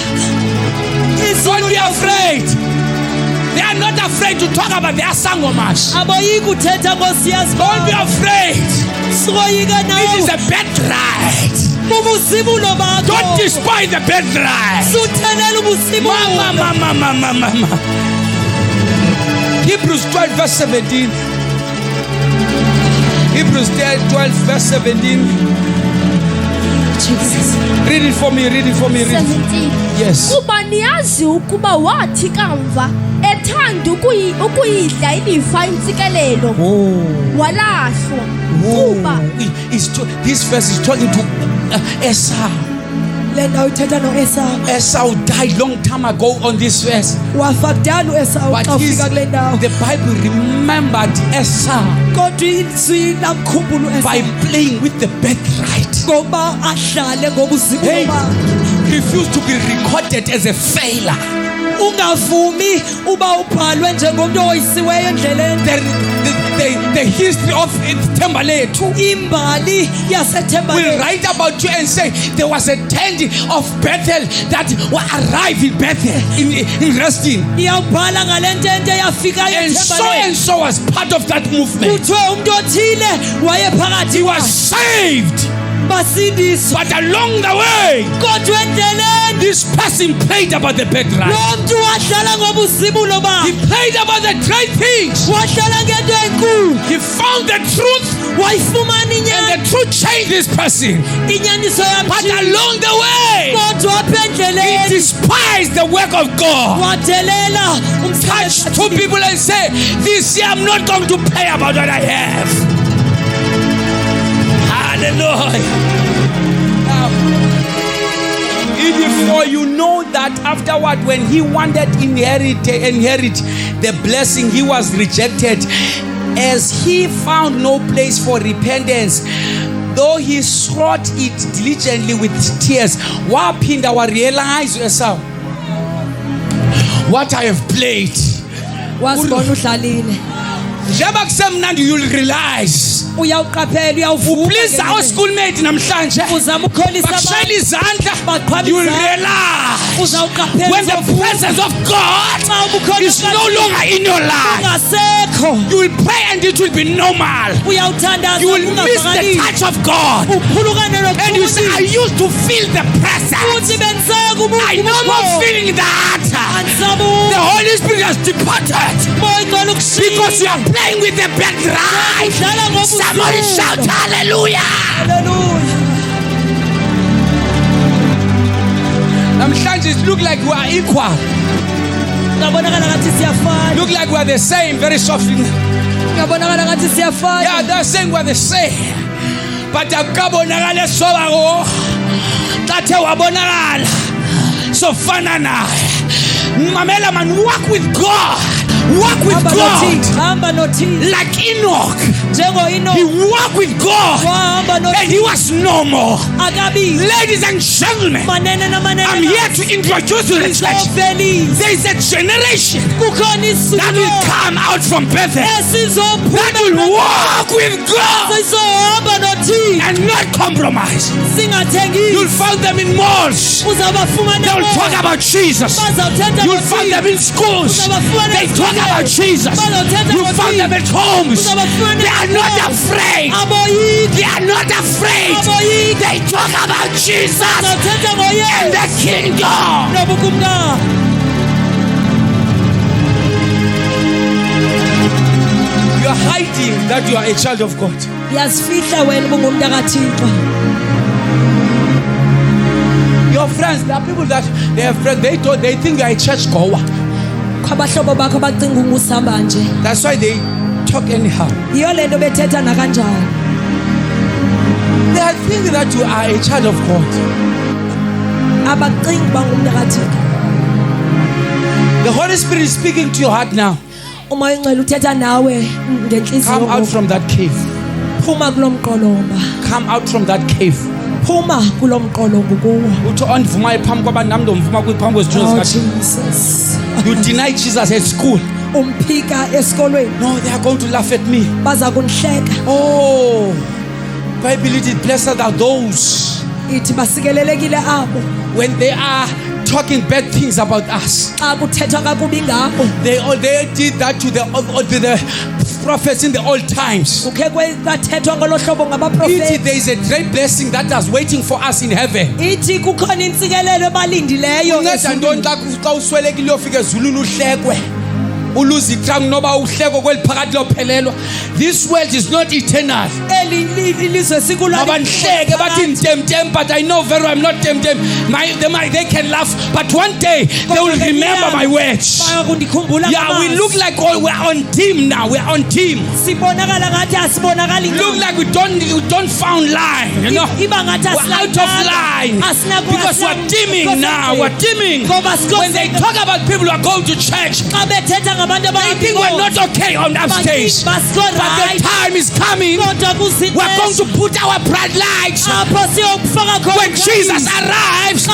Don't be afraid. They are not afraid to talk about their sangomas. Aboyiki uthetha Nkosi yazi. Don't be afraid. Sukoyika It is nawe. a birthright. Bubusibulo bakho. Don't despise the birthright. Suthelela ubusibulo. Mama. Hebrews 12 verse 17. Hebrews 12 verse 17. Jesus. Read it for me. 17. Yes. Kuba niyazi ukuba wathi kamva ethanda ukuyidla ilifa intsikelelo walahlwa kuba This verse is talking to Esau. Le ndawo ithetha no-Esau. Esau died long time ago on this verse. Wafa kudala u-Esau But xa ufika kule ndawo. the Bible remembered Esau Kodwa izwi lakukhumbula by u-Esau playing with the birthright. ngoba ahlale ngobusibulo Hey, bakhe. refused to be recorded as a failure. Ungavumi uba ubhalwe njengomuntu oyisiweyo endleleni. The history of Tembalethu Imbali will yaseThembalethu write about you and say there was a tent of Bethel that arrived in Bethel in resting, iyawubhala ngale ntente eyafikayo and eThembalethu. so was part of that movement. Kuthiwe umuntu othile wayephakathi He was saved, basindiswa. but along the way, Kodwa endleleni this person prayed about the birthright. lo muntu wahlala ngobusibulo He bakhe. prayed about the great things. Wahlala ngento enkulu. He found the truth, Wayifumana and inyani. the truth changed this person. Inyaniso But yamshiya. along the way, Kodwa apha he endleleni despised the work of God. wadelela Touch umsebenzi two kaThixo. people and say, this year I'm not going to pray about what I have. Hallelujah. Now, even for you know that afterward, when he wanted inherit the blessing, he was rejected, as he found no place for repentance, though he sought it diligently with tears. Wapinda wa realize yourself what I have played. Wasibona udlalile. Njengoba kusemnandi, you'll realize. Uyawuqaphela, uyawuvuma. Please our ngenye. schoolmate namhlanje Uzama ukukholisa bakushayela abantu. izandla, Baqhwaba you'll izandla. realize Uzawuqaphela, when the uzawuvuma. presence of God Xa ubukhosi is no longer in your life, ungasekho. you will pray and it will be normal. Uyawuthandaza You will miss the ungavakali. touch of God, Uphulukane and you say, I nokuphulukana. used to feel the presence. Uthi benseka umuntu I no more feeling that. The Holy Spirit has departed because you are playing with the birthright. Somebody shout hallelujah. Hallelujah. Namhlanje it look like we are equal. Ngabonakala ngathi siyafana. Look like we are the same very softly. Ngabonakala ngathi siyafana. Yeah, they're saying we're the same. But akabonakala sobago. Tathe wabonakala. So fana naye. Mamela man, walk with God. Walk with God. Hamba nothini. Like Enoch. Njengo He Enoch. walked with God. Wahamba And nothini. he was normal. Akabi. Ladies and gentlemen, Manene namanene. I'm here to introduce you to the church. Velisi. There is a generation Kukhona that will isuku. come out from Bethel that Esizophuma. will walk with God Sizohamba nothini. and not compromise. Singathengisi. You'll find them in malls. Uzabafumana. They'll talk about Jesus. Bazawuthetha You'll find them in schools. They talk about Jesus. You'll find them at homes. They are not afraid. Aboyiki. They are not afraid. Aboyiki. They talk about Jesus Bazawuthetha and ngoYesu. the kingdom. Nobukumkani. that you are a child of God. Ngiyazifihla wena ubungumuntu kaThixo. Your friends, there are people that they have friends, they think you are a church goer. Abahlobo bakho bacinga ungusamba nje. That's why they talk anyhow. Iyo lento bethetha nakanjani. They are thinking that you are a child of God. Abacinga bangumuntu kaThixo. The Holy Spirit is speaking to your heart now. Uma ingcela uthetha nawe ngenhliziyo. Come out from that cave. Phuma kulomqolomba. Come out from that cave. Phuma kulomqolomba kuwo. Uthi ondivuma ephambi kwabantu nami ndomvuma kwiphambi kwezithunywa Oh zikaThixo. Jesus. You deny Jesus at school. Umphika esikolweni. No, they are going to laugh at me. Baza kunihleka. Oh, Bible it blessed are those Ithi basikelelekile abo. when they are talking bad things about us. Xa kuthethwa kakubi ngabo. They did that to the prophets in the old times. Kukhe kwathethwa ngolo hlobo Ithi ngabaprofeti. there is a great blessing that is waiting for us in heaven. Ithi kukhona intsikelelo ebalindileyo. Unceda ntoni xa uswelekile uyofika ezulwini uhlekwe uluze itrunk noba uhleko kweliphakathi lophelelwa. This world is not eternal. Elilizwe sikulwa. Abanhleke bathi ntemtem, but I know very well I'm not temtem. They can laugh, but one day they will remember my words. Yeah, we look like we're on team now. We're on team. Sibonakala ngathi asibonakali. Look like we don't found line. You know, we're out of line because we're teaming now. We're teaming. When they talk about people who are going to church, they think we're not okay on that stage. But the time is coming. We're going to put our bright lights. When Jesus arrives,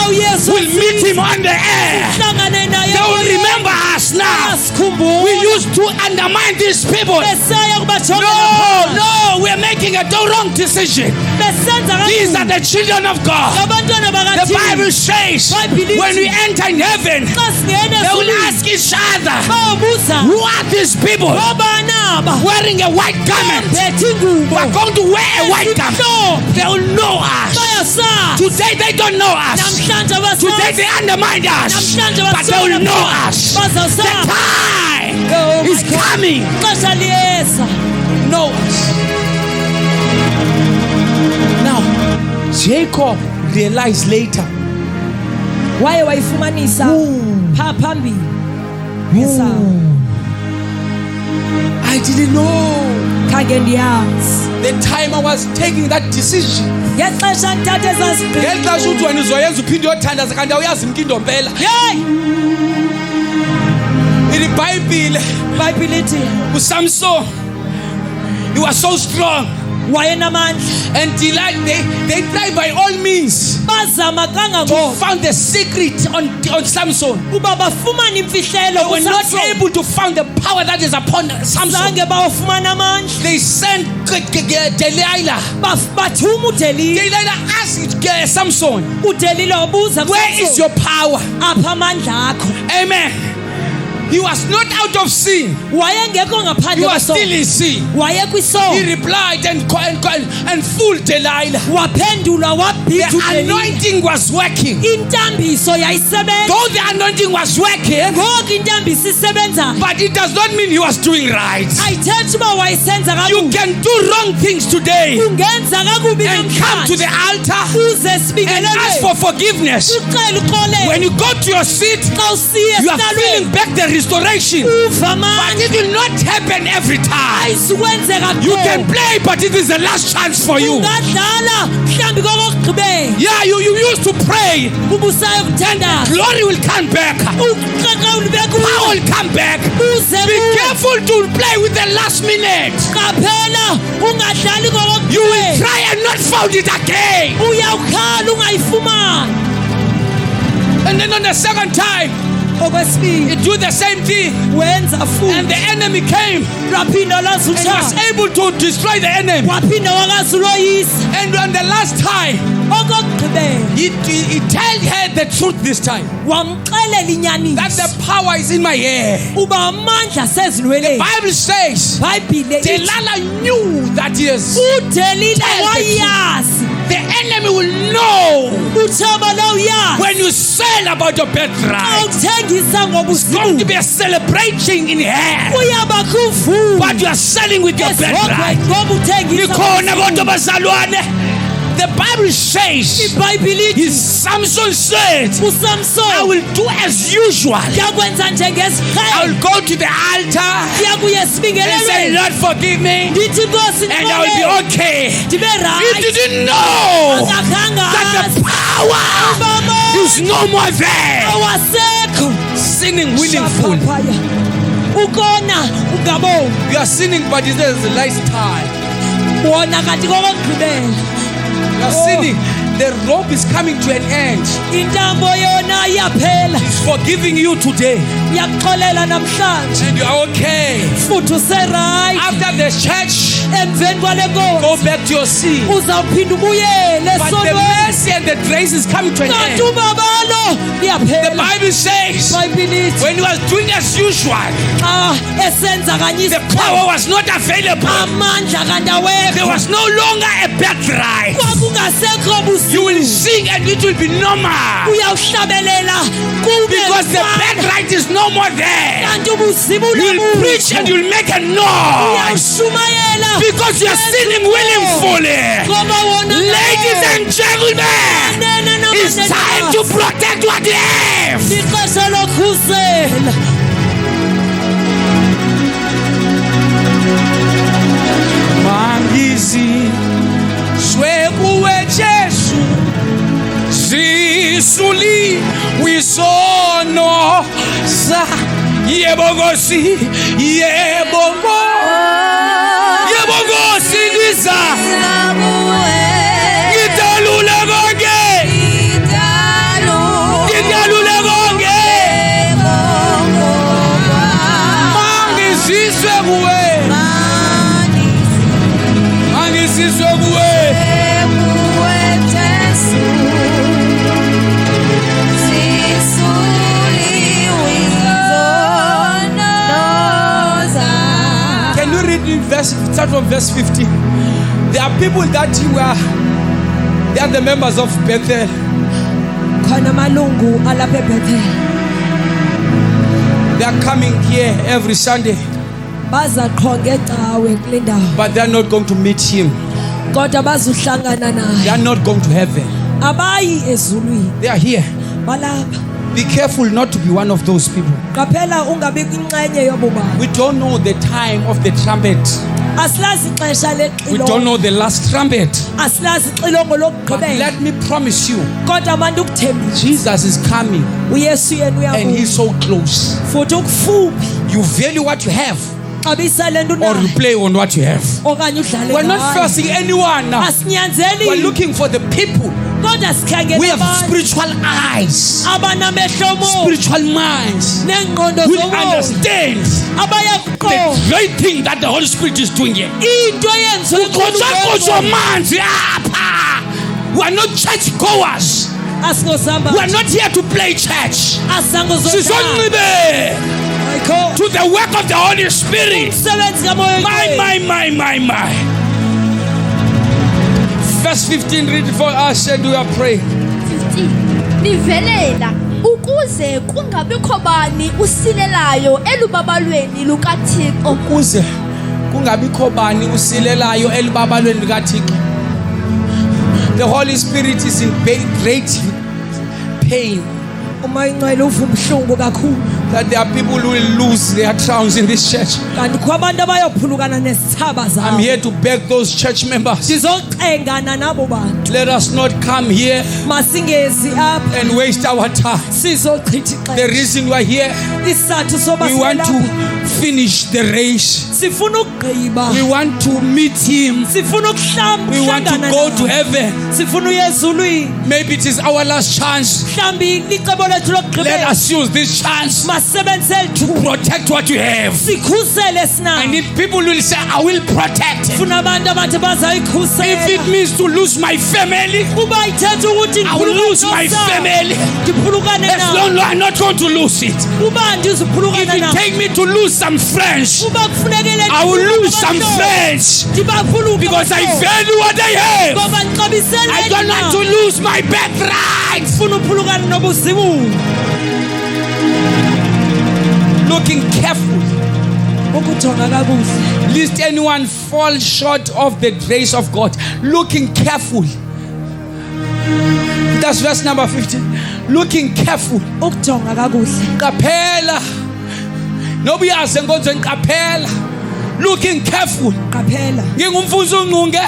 we'll meet him on the air. They will remember us now. We used to undermine these people. No, we're making a wrong decision. These are the children of God. The Bible says when we enter in heaven, they will ask each other, who are these people wearing a white garment? We're going to wear a white garment. They will know us. Today they don't know us. Today they undermine us. But they will know us. The time is coming. Know us. Now, Jacob realized later. Waye wayifumanisa pha phambili. I didn't know. Khange ndiyazi. The time I was taking that decision. Ngexesha ngithathe Ngexesha zasigqibo. uthi wena uzoyenza uphinde uyothandaza kanti awuyazi imkindo mpela. Hey! IBhayibhile Bible ithi uSamson, he was so strong. wayenamandla. And they tried by all means Bazama to kangangoko find the secret on Samson. uba bafumana imfihlelo They were not kuSamson. able to find the power that is upon Samson. Zange bawufumana amandla. They sent Delilah. Bathuma uDelila. Delilah asked Samson, uDelila wabuza where is your power? apha amandla akho? Amen. He was not out of sin. Wayengekho He ngaphandle was still kwesono. in sin. Wayekwisono. He replied and fooled Delilah. Waphendula The wabhitha uDelila. anointing was working. Intambiso yayisebenza. Though the anointing was working, Ngoku intambiso isebenza. but it does not mean he was doing right. Ayithethi uba wayesenza You kakubi. can do wrong things today Ungenza kakubi and come to the altar uze and ask sibingelele. for forgiveness. Ucela uxolele. When you go to your seat, Xa usiya you are feeling esihlalweni back the restoration. uva But amandla. it will not happen every time. Ayisukwenzeka You qho. can play, but it is the last chance for you. Ungadlala mhlambi kokokugqibela. Yeah, you used to pray. Ubusayo kuthandaza. Glory will come back. Uqeqe ulibeka Power will come back. uze Be careful to play with the last minute. qaphela ungadlali You will kokokugqibela. try and not find it again. Uyawukhala ungayifumani. And then on the second time, Okwesibili you do the same thing. wenza And futhi. the enemy came Laphinda and was lasutha. able to destroy the enemy. Waphinda wakazuloyisa. And on the last time, Okokugqibela he told her the truth this time. wamxelela That inyaniso. the power is in my hair. Uba amandla sezinweleni. Bible says, Bhayibhile ithi Delilah knew that yes, uDelila Tell the truth. wayazi. The enemy will know uthaba la uyazi when you sell about your birthright. awuthengisa It's going to be a celebrating in hell. uyaba kuvuka But you are selling with your birthright. ngoba uthengisa Nikhona kodwa bazalwane. The Bible says, iBhayibheli Samson said, I uSamson will do as usual. yakwenza I njengesiqhelo will go to the altar yakuye and say, sibingelelwe Lord, forgive me, ndithi Nkosi and I will be okay. ndibe You right didn't know akakhanga that the power baba is no more there. awasekho Sinning willingfully. Shaphaya. ukona ungaboni You are sinning, but it is the lifestyle. wona kanti kokugqibela You are sinning. The rope is coming to an end. intambo yona iyaphela It's forgiving you today. iyakuxolela namhlanje And you are okay. futhi useright After the church, emveni kwale go nkosi back to your sin. uzawuphinda ubuyele But the esonweni mercy and the grace is coming to an kanti end. ubabalo The iyaphela Bible says, ibhayibhili ithi when he was doing as usual, xa esenza kanye the power was not available. amandla kanti There awekho was no longer a birthright. kwakungasekho You will busuku sing and it will be normal. uyawuhlabelela kube Because the mfana. birthright is no more there. kanti ubuzima You'll preach and you'll make a noise. uyawushumayela Because you are sinning willingfully. ngoba wona Ladies and gentlemen, it's time to protect what you have. ixesha lokhusela Mangizi swekuwe Jesu zisuli wisono sa yebo Nkosi yebo Nkosi ngiza ngidalule konke ngidalule konke mangiziswe kuwe mangiziswe kuwe Can you read in start from verse 15? There are people that they are the members of Bethel. khona amalungu alapha eBethel They are coming here every Sunday, baza qho ngecawe kule ndawo but they are not going to meet him. kodwa bazuhlangana They naye are not going to heaven. abayi ezulwini They are here. balapha Be careful not to be one of those people. qaphela ungabi kwinxenye yobo bantu We don't know the time of the trumpet. asilazi ixesha We don't lexilongo know the last trumpet. asilazi ixilongo But lokugqibela let me promise you, kodwa abantu ukuthembisa Jesus is coming uyesu yena and he's uyabuya so close. futhi ukufuphi You value what you have xabisa le nto or you unayo play on what you have. okanye udlale We're not ngayo. forcing anyone now. asinyanzeli We're looking for the people. kodwa We sikhangela have abantu spiritual eyes, abanamehlo mo spiritual minds. nengqondo We zomoya understand the abayakuqonda great thing that the Holy Spirit is doing here. into eyenziwe Kukhonza manzi apha. We are not church goers. asingosamba We are not here to play church. asangozodlala Sizonxibe ayikho to the work of the Holy Spirit. umsebenzi kamoya My. Verse 15, read it for us and we are praying. 15 nivelela ukuze kungabikho bani usilelayo elubabalweni lukaThixo Ukuze kungabikho bani usilelayo elibabalweni likaThixo. The Holy Spirit is in great pain uma ingcwele uva ubuhlungu kakhulu that there are people who will lose their crowns in this church. kanti kho abantu abayophulukana nesithaba I'm zabo here to beg those church members. sizocengana nabo bantu Let us not come here masingezi apha and waste our time. sizochitha The ixesha reason we're here, isizathu soba we want silapha, to finish the race. sifuna ukugqiba We want to meet him. sifuna We want to ukuhlangana go to naye. heaven. sifuna uya ezulwini Maybe it is our last chance. mhlawumbi licebo lethu Let lokugqibela us use this chance masisebenzise to lithuba protect what you have. sikhusele I sinabo need people who will say, I will protect it. funa abantu abathi If bazayikhusela it means to lose my family, uba ithetha ukuthi I will lose my family. ndiphulukane As nabo long as I'm not going to lose it. uba If ndiziphulukane it nabo take me to lose some friends. Uba kufunekele I will lose some friends because I value what I have. ngoba ngixabisela I don't want to lose my birthright. ufuna uphulukane nobuzimu. Looking careful, Ukujonga kakuhle. lest anyone fall short of the grace of God. Looking careful. That's verse number 15. Looking careful. Ukujonga kakuhle. Qaphela. Nobuyazi enkonzweni qaphela. Looking careful. Qaphela. Ngingumfuzi unqunge.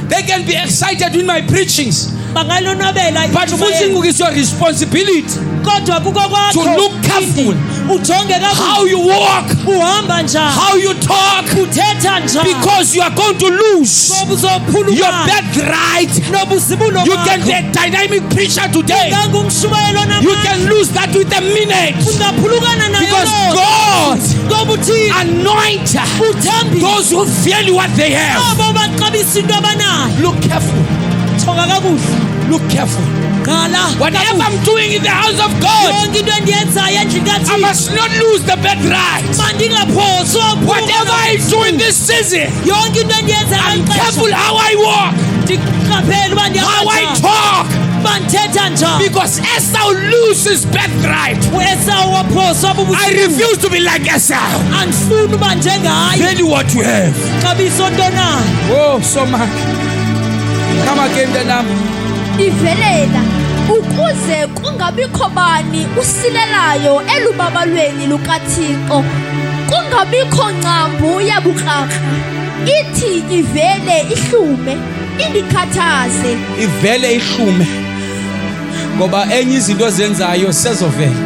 They can be excited with my preachings, Bangalonwabela but futhi is your responsibility kodwa kuko kwakho to look careful ujonge how kakuhle. you walk, Uhamba njani? how you talk, Uthetha njani? because you are going to lose Ngoba your uzophulukana birthright. nobuzibulo You can be bakho. a dynamic preacher today. Ngangumshumayelo You namanje. can lose that with a minute, Ungaphulukana nayo because lonke. God Ngoba uthini? anoint Uthambile. those who value what they have. Abo baxabisa into abanayo. Look careful. Jonga kakuhle. Look careful. Qala. Whatever I'm doing in the house of God, Yonke into endiyenzayo endlini I kaThixo. must not lose the birthright. Mandingaphoswa. Whatever I do in this season, Yonke into endiyenzayo I'm ngexesha. careful how I walk, Ndiqaphele uba how I ndiyahamba. talk, Bandithetha njani. because Esau loses birthright. U-Esau waphoswa I bubuzimu. refuse to be like Esau. Andifuni uba njengaye. Value what you have. Xabiso ntonayo. Oh, so much. Come again, the number. Ivelela ukuze kungabikho bani usilelayo elubabalweni lukaThixo, kungabikho ngcambu yabukrakra ithi ivele ihlume indikhathaze. Ivele ihlume ngoba enye izinto ozenzayo sezovela.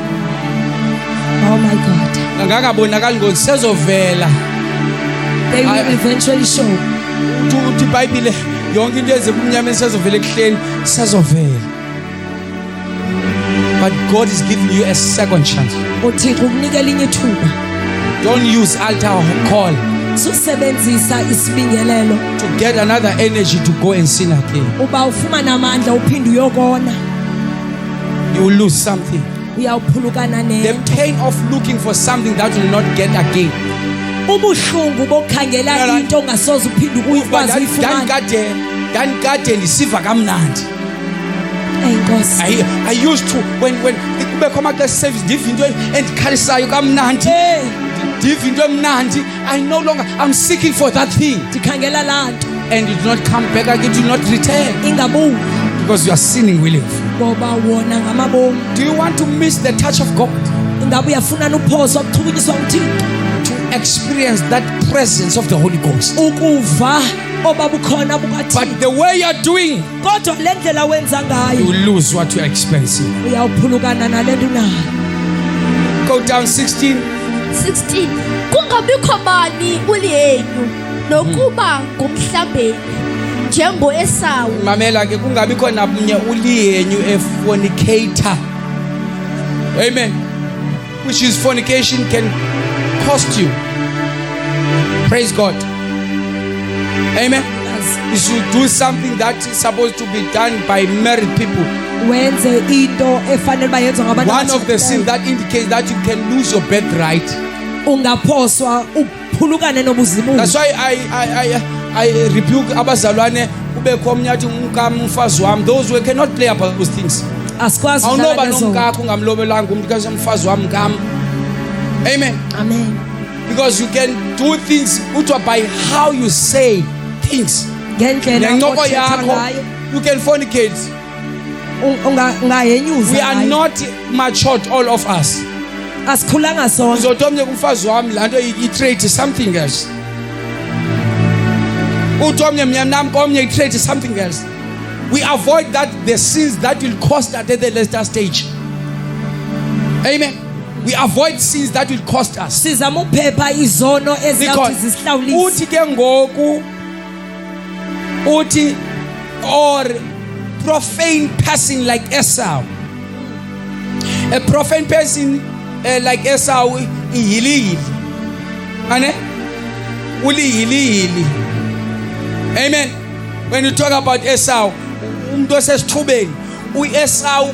Oh my God. Angakabonakali ngoku sezovela. They will I- eventually show. Uthi iBhayibhile yonke into enzeka umnyama sezovela ekuhleni sezovela. But God is giving you a second chance. uThixo ukunika elinye ithuba. Don't use altar call Susebenzisa isibingelelo to get another energy to go and sin again. uba ufumana amandla uphinde uyokona. You will lose something. Uyawuphulukana The nento. pain of looking for something that you will not get again. Ubuhlungu bokukhangela Yala. into ongasoze uphinde ukwazi uyifumana. Danikade ndisiva kamnandi. Enkosi. I used to when kubekho amaxesha service ndiva into endikhalisayo kamnandi. Hey, Ndiva into emnandi. I no longer I'm seeking for that thing, ndikhangela laa nto and it did not come back again, it did not return ingabuyi because you are sinning willingly. ngoba wona ngamabomu. Do you want to miss the touch of God, Ingabe uyafuna uphoswa ukuchukunyiswa uThixo to experience that presence of the Holy Ghost? ukuva obabukhona But bukaThixo. the way you're doing, Kodwa le ndlela wenza you ngayo will lose what you're experiencing. uyawuphulukana nale nto unayo. Go down 16. 16 kungabikho bani ulihenyu nokuba ngumhlambeli njengo-Esawu. Mamela ke kungabi khona munye ulihenyu fornicator. Amen. Which is fornication can cost you. Praise God. Amen. You should do something that is supposed to be done by married people. Wenze into efanele bayenza ngabantu One of the abashadileyo. sins that indicates that you can lose your birthright. Ungaphoswa uphulukane nobuzimu. That's why I rebuke abazalwane kubekho omnye athi umfazi wami. Those who cannot play about those things. Asikwazi Awunoba ukudlala lezo. nomkakho ungamlobelanga umuntu kasi umfazi wami ngam. Amen. Amen. Because you can do things by how you say things. Ngendlela Ngencoko othetha yakho, ngayo you can fornicate. ungayenyuza. We are ngayo. not matured, all of us. Asikhulanga sonke. Uzothi omnye kumfazi wami laa nto i-trait something else. Uthi omnye mna nami komnye i-trait something else. We avoid that, the sins that will cost us at the later stage. Amen. We avoid sins that will cost us. Sizama uphepha izono ezizawuthi Because zisihlawulise. uthi ke ngoku uthi or profane person like Esau. A profane person like Esau ihilihili. Ane? Ulihilihili. Amen. When you talk about Esau, umuntu osesithubeni, uEsau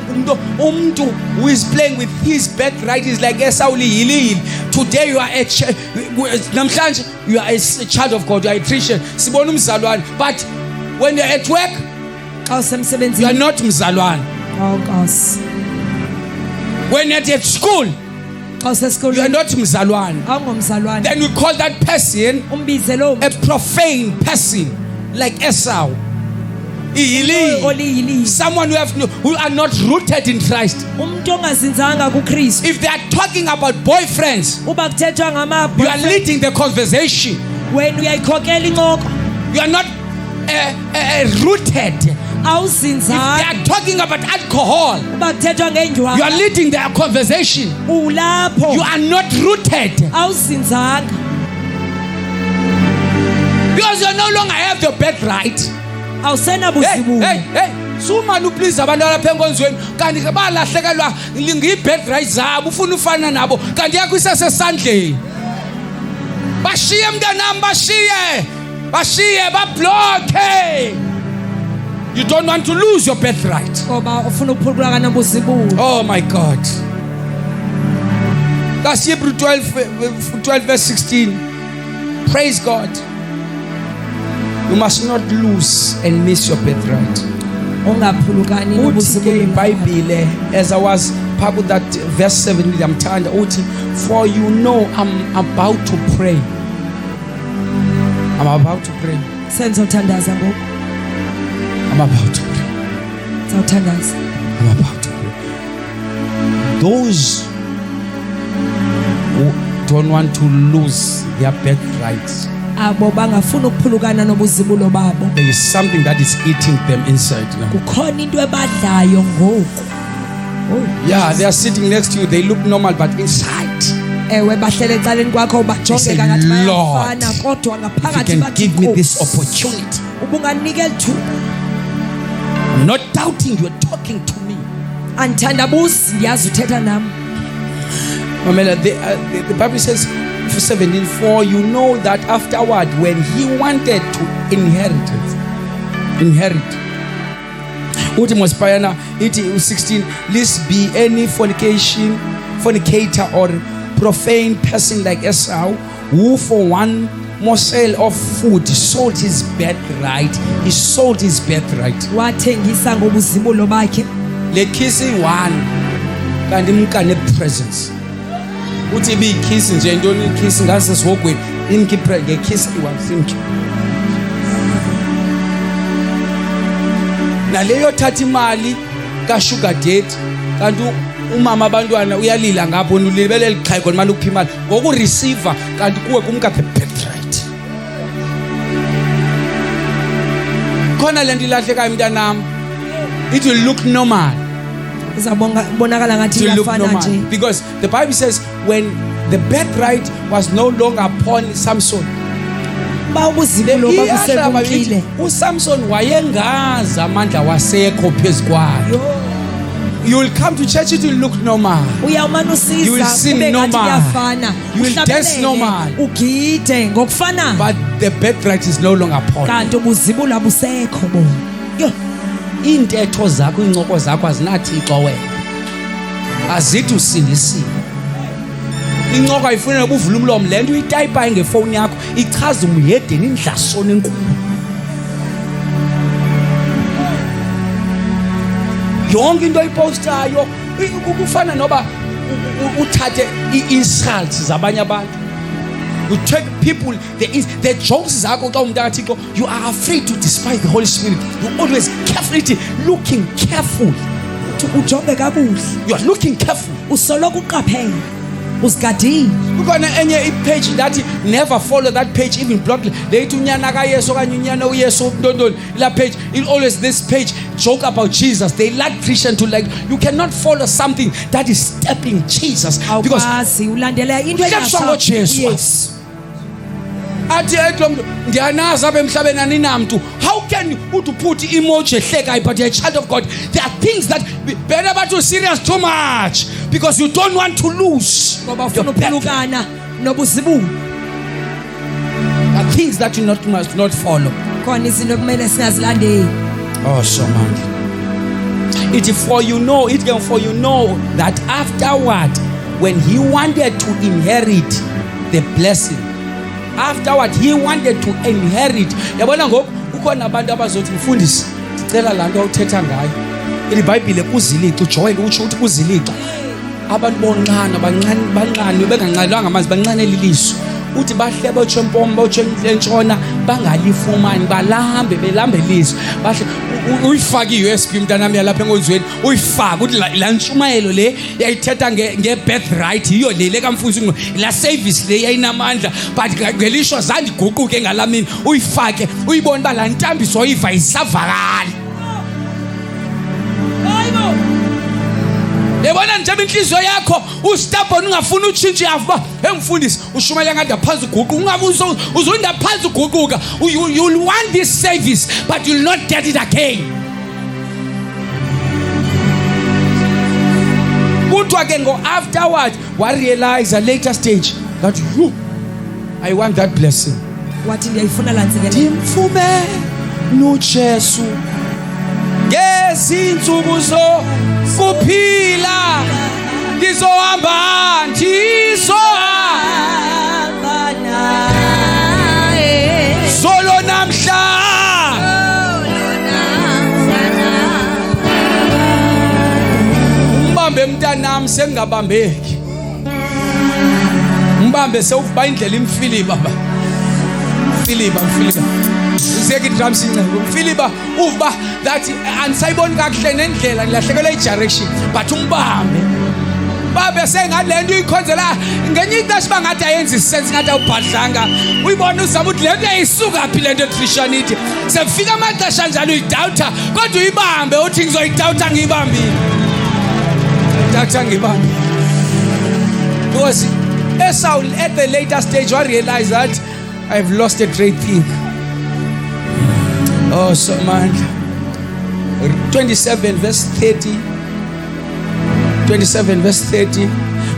umuntu who is playing with his birthright is like Esau lihilihili. today you are namhlanje you are a child of God, you are a Christian, sibona umzalwane, but when you're at work Xa you are usemsebenzini. not mzalwane. Oh Nkosi. When you're at school Xa you are usesikolweni not mzalwane. awungomzalwane. Then we call that person Umbize lo a profane person like Esau. Iyili. oliyili. Someone who are not rooted in Christ. Umuntu ongazinzanga kuKristu. If they are talking about boyfriends, Uba kuthethwa ngama you are leading the conversation. wena uyayikhokela incoko. You are not rooted. If they Awuzinzanga. are talking about alcohol, Uba kuthethwa you are ngendlwana. leading their conversation. Ulapho. You are not rooted Awuzinzanga. because you no longer have the birthright. Awusena Hey, buzibu. hey, sumani please abantu lapha enkonzweni kanti ke balahlekelwa ngi-birthright zabo ufuna ufana nabo kanti yakho isesesandleni. Bashiye mntanami, bashiye babloke. You don't want to lose your birthright. Ngoba ufuna ukuphulukana nobuzibu. Oh my God. That's Hebrew 12 verse 16. Praise God. You must not lose and miss your birthright. Ungaphulukani Uthi nobuzibu. ke iBhayibhile, as I was part of that verse 7 ngiyamthanda uthi, for you know I'm about to pray. I'm about to pray. Senzothandaza ngoku. I'm about to pray. Sawuthandaza. I'm about to pray. Those who don't want to lose their birthrights, Abo bangafuna ukuphulukana nobuzibulo babo. there is something that is eating them inside now. Kukhona into ebadlayo ngoku. Oh, Yeah, they are sitting next to you. They look normal, but inside, ewe bahlele ecaleni kwakho They say, bajongeka ngathi Lord, bayafana kodwa if you ngaphakathi can bathi give me this Nkosi. opportunity. Ubunganikela ithuba. I'm not doubting you're talking to me. Andithandabuzi ndiyazi uthetha nam. Mamela, the Bible says, for 17, for you know that afterward, when he wanted to inherit, uthi mosipayana ithi 16, lest be any fornicator or profane person like Esau, who for one morsel of food sold his birthright. He sold his birthright. Wathengisa ngobuzibulo bakhe. Le kiss one kanti imkane presence. Uthi ibiyikiss nje intoni ikiss ngasesihogweni imkhiphe ngekiss iwasimke. Naleyo thatha imali ka sugar daddy kanti umama abantwana uyalila ngapho ulibele liqhayikhona manje ukuphi imali ngoku receiver kanti kuwe kumkaphe birthright. Khona lento ilahlekayo mntanami. It will look normal. Izabonakala ngathi To look iyafana normal. nje. Because the Bible says when the birthright was no longer upon Samson, Ba ubuzibulo babusekumkile. uSamson wayengazi amandla wasekho phezukwakhe. You will come to church, it will look normal. Uyawumana You will usiza sing kube ngathi normal. kuyafana. You will dance Uhlabelele, normal. ugide ngokufana. But the birthright is no longer upon. Kanti ubuzibulo abusekho bo. Yo, Iintetho zakho, iincoko zakho azinathixo wena. Azithi usindisiwe. Incoko ayifuni noba uvule umlomo, le nto uyitayipayo ngefowuni yakho ichaza umyedeni indlasoni enkulu. Yonke into oyipostayo kufana noba uthathe ii-insults zabanye abantu. You take people, the jokes zakho xa umuntu akathixo, you are afraid to despise the Holy Spirit. You always carefully looking careful. ujonge kakuhle. You are looking careful. Usoloko uqaphele. Usigadile. Kukhona enye ipage that never follow that page, even block leyithi unyana kaYesu okanye unyana uYesu ntondoni la page, it always this page joke about Jesus. They like Christian to like, you cannot follow something that is stepping Jesus because Awukwazi ulandela into kuhlaliswa ngoJesu. Yes. Athi lo muntu ndiyanazi apha emhlabeni aninamntu. How can you put emoji ehlekayo but you're a child of God? There are things that better but too serious too much because you don't want to lose. Ngoba your ufuna birthright. ukuphulukana nobuzibulo. There are things that you must not follow. Khona izinto kumele singazilandeli. Oh, Shamandi. For you know that afterward, when he wanted to inherit the blessing, afterward he wanted to inherit. Yabona ngoku kukhona abantu abazothi mfundisi sicela laa nto uthetha ngayo ilibhayibhile kuzilixa uJoel utsho uthi kuzilixa abantu bonqana banqane benganqanelwanga amanzi banqanela ilizwi uthi bahle botsho empompo botsho entshona bangalifumani belambe ilizwi bahle uyifaka i-USB mntanami yalapha enkonzweni uyifaka uthi la ntshumayelo le yayithetha nge-birthright yiyo le kamfundisi la service le yayinamandla but ngelishwa zange iguquke ngalamini uyifake uyibone uba la ntambiso oyiva isavakala. Yebona njengoba inhliziyo yakho ustabhona ungafuni utshintshe yavuba emfundisi ushumayela ngathi aphansi uguquka ungabuza uzunda phansi uguquka you'll want this service but you'll not get it again. Kuthiwa ke ngo afterward wa realize a later stage that I want that blessing. Wathi ngiyayifuna la ntsike Ndimfume noJesu ngezinsuku kuphila ndizohamba naye solo namhla mbambe mntanami sengingabambeki mbambe sewuba indlela imfiliba baba Filiba Zeki drums incebo Filiba uva that ansayiboni kakuhle nendlela ngilahlekelwe i-direction but umbambe babe sengalento uyikhonzela ngenye into asibangathi ayenza isense ngathi awubhadlanga uyibona uzama ukuthi lento yayisuka phi lento Christianity sefika amaxesha njalo uyidoubt kodwa uyibambe uthi ngizoyidoubt ngiyibambile because Esau at the later stage I realized that I've lost a great thing. Oh, so man. 27 verse 30. 27 verse 30.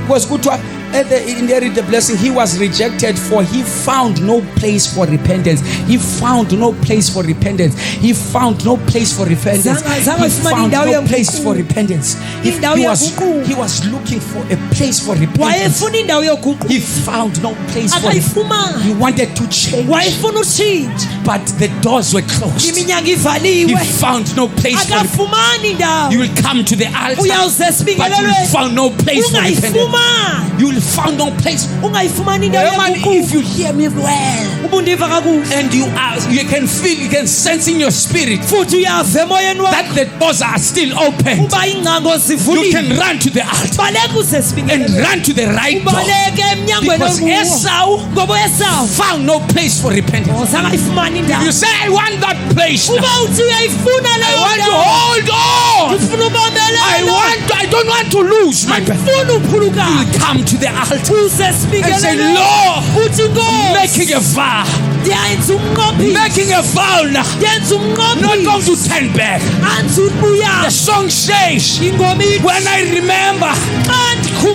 Because good to inherit the blessing, he was rejected, for he found no place for repentance. He found no place for repentance. He found no place for repentance. He found no place for repentance. He was looking for a place for repentance. He found no place for repentance. He wanted to change, but the doors were closed. He found no place for repentance. You will come to the altar, but you will find no place for repentance. You will found no place. If you hear me well and you can feel, you can sense in your spirit that the doors are still open, you can run to the altar and run to the right door, because Esau found no place for repentance. If you say I want that place now, I want to hold on, I don't want to lose my breath, you come to the altar and say, Lord, making a vow now, not going to turn back. The song says, when I remember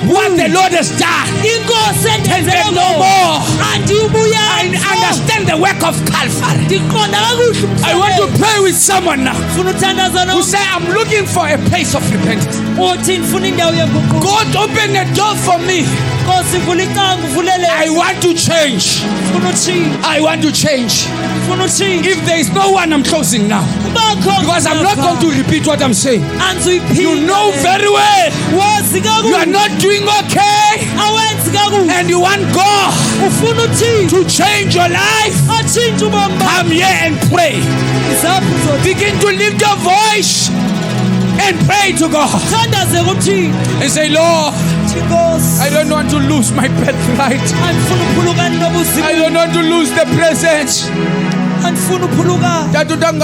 what the Lord has done, and then no more, I understand the work of Calvary. I want to pray with someone now who say, I'm looking for a place of repentance. God, open a door for me. I want to change. I want to change. If there is no one, I'm closing now, because I'm not going to repeat what I'm saying. You know very well you are not doing okay, and you want God to change your life. Come here and pray. Begin to lift your voice and pray to God and say, Lord, I don't want to lose my birthright. I don't want to lose the presence. I don't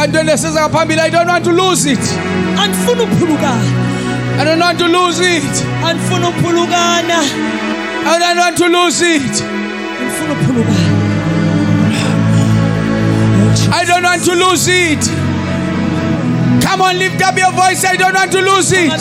want to lose it. I don't want to lose it. I don't want to lose it. I don't want to lose it. Come on, lift up your voice. I don't want to lose it.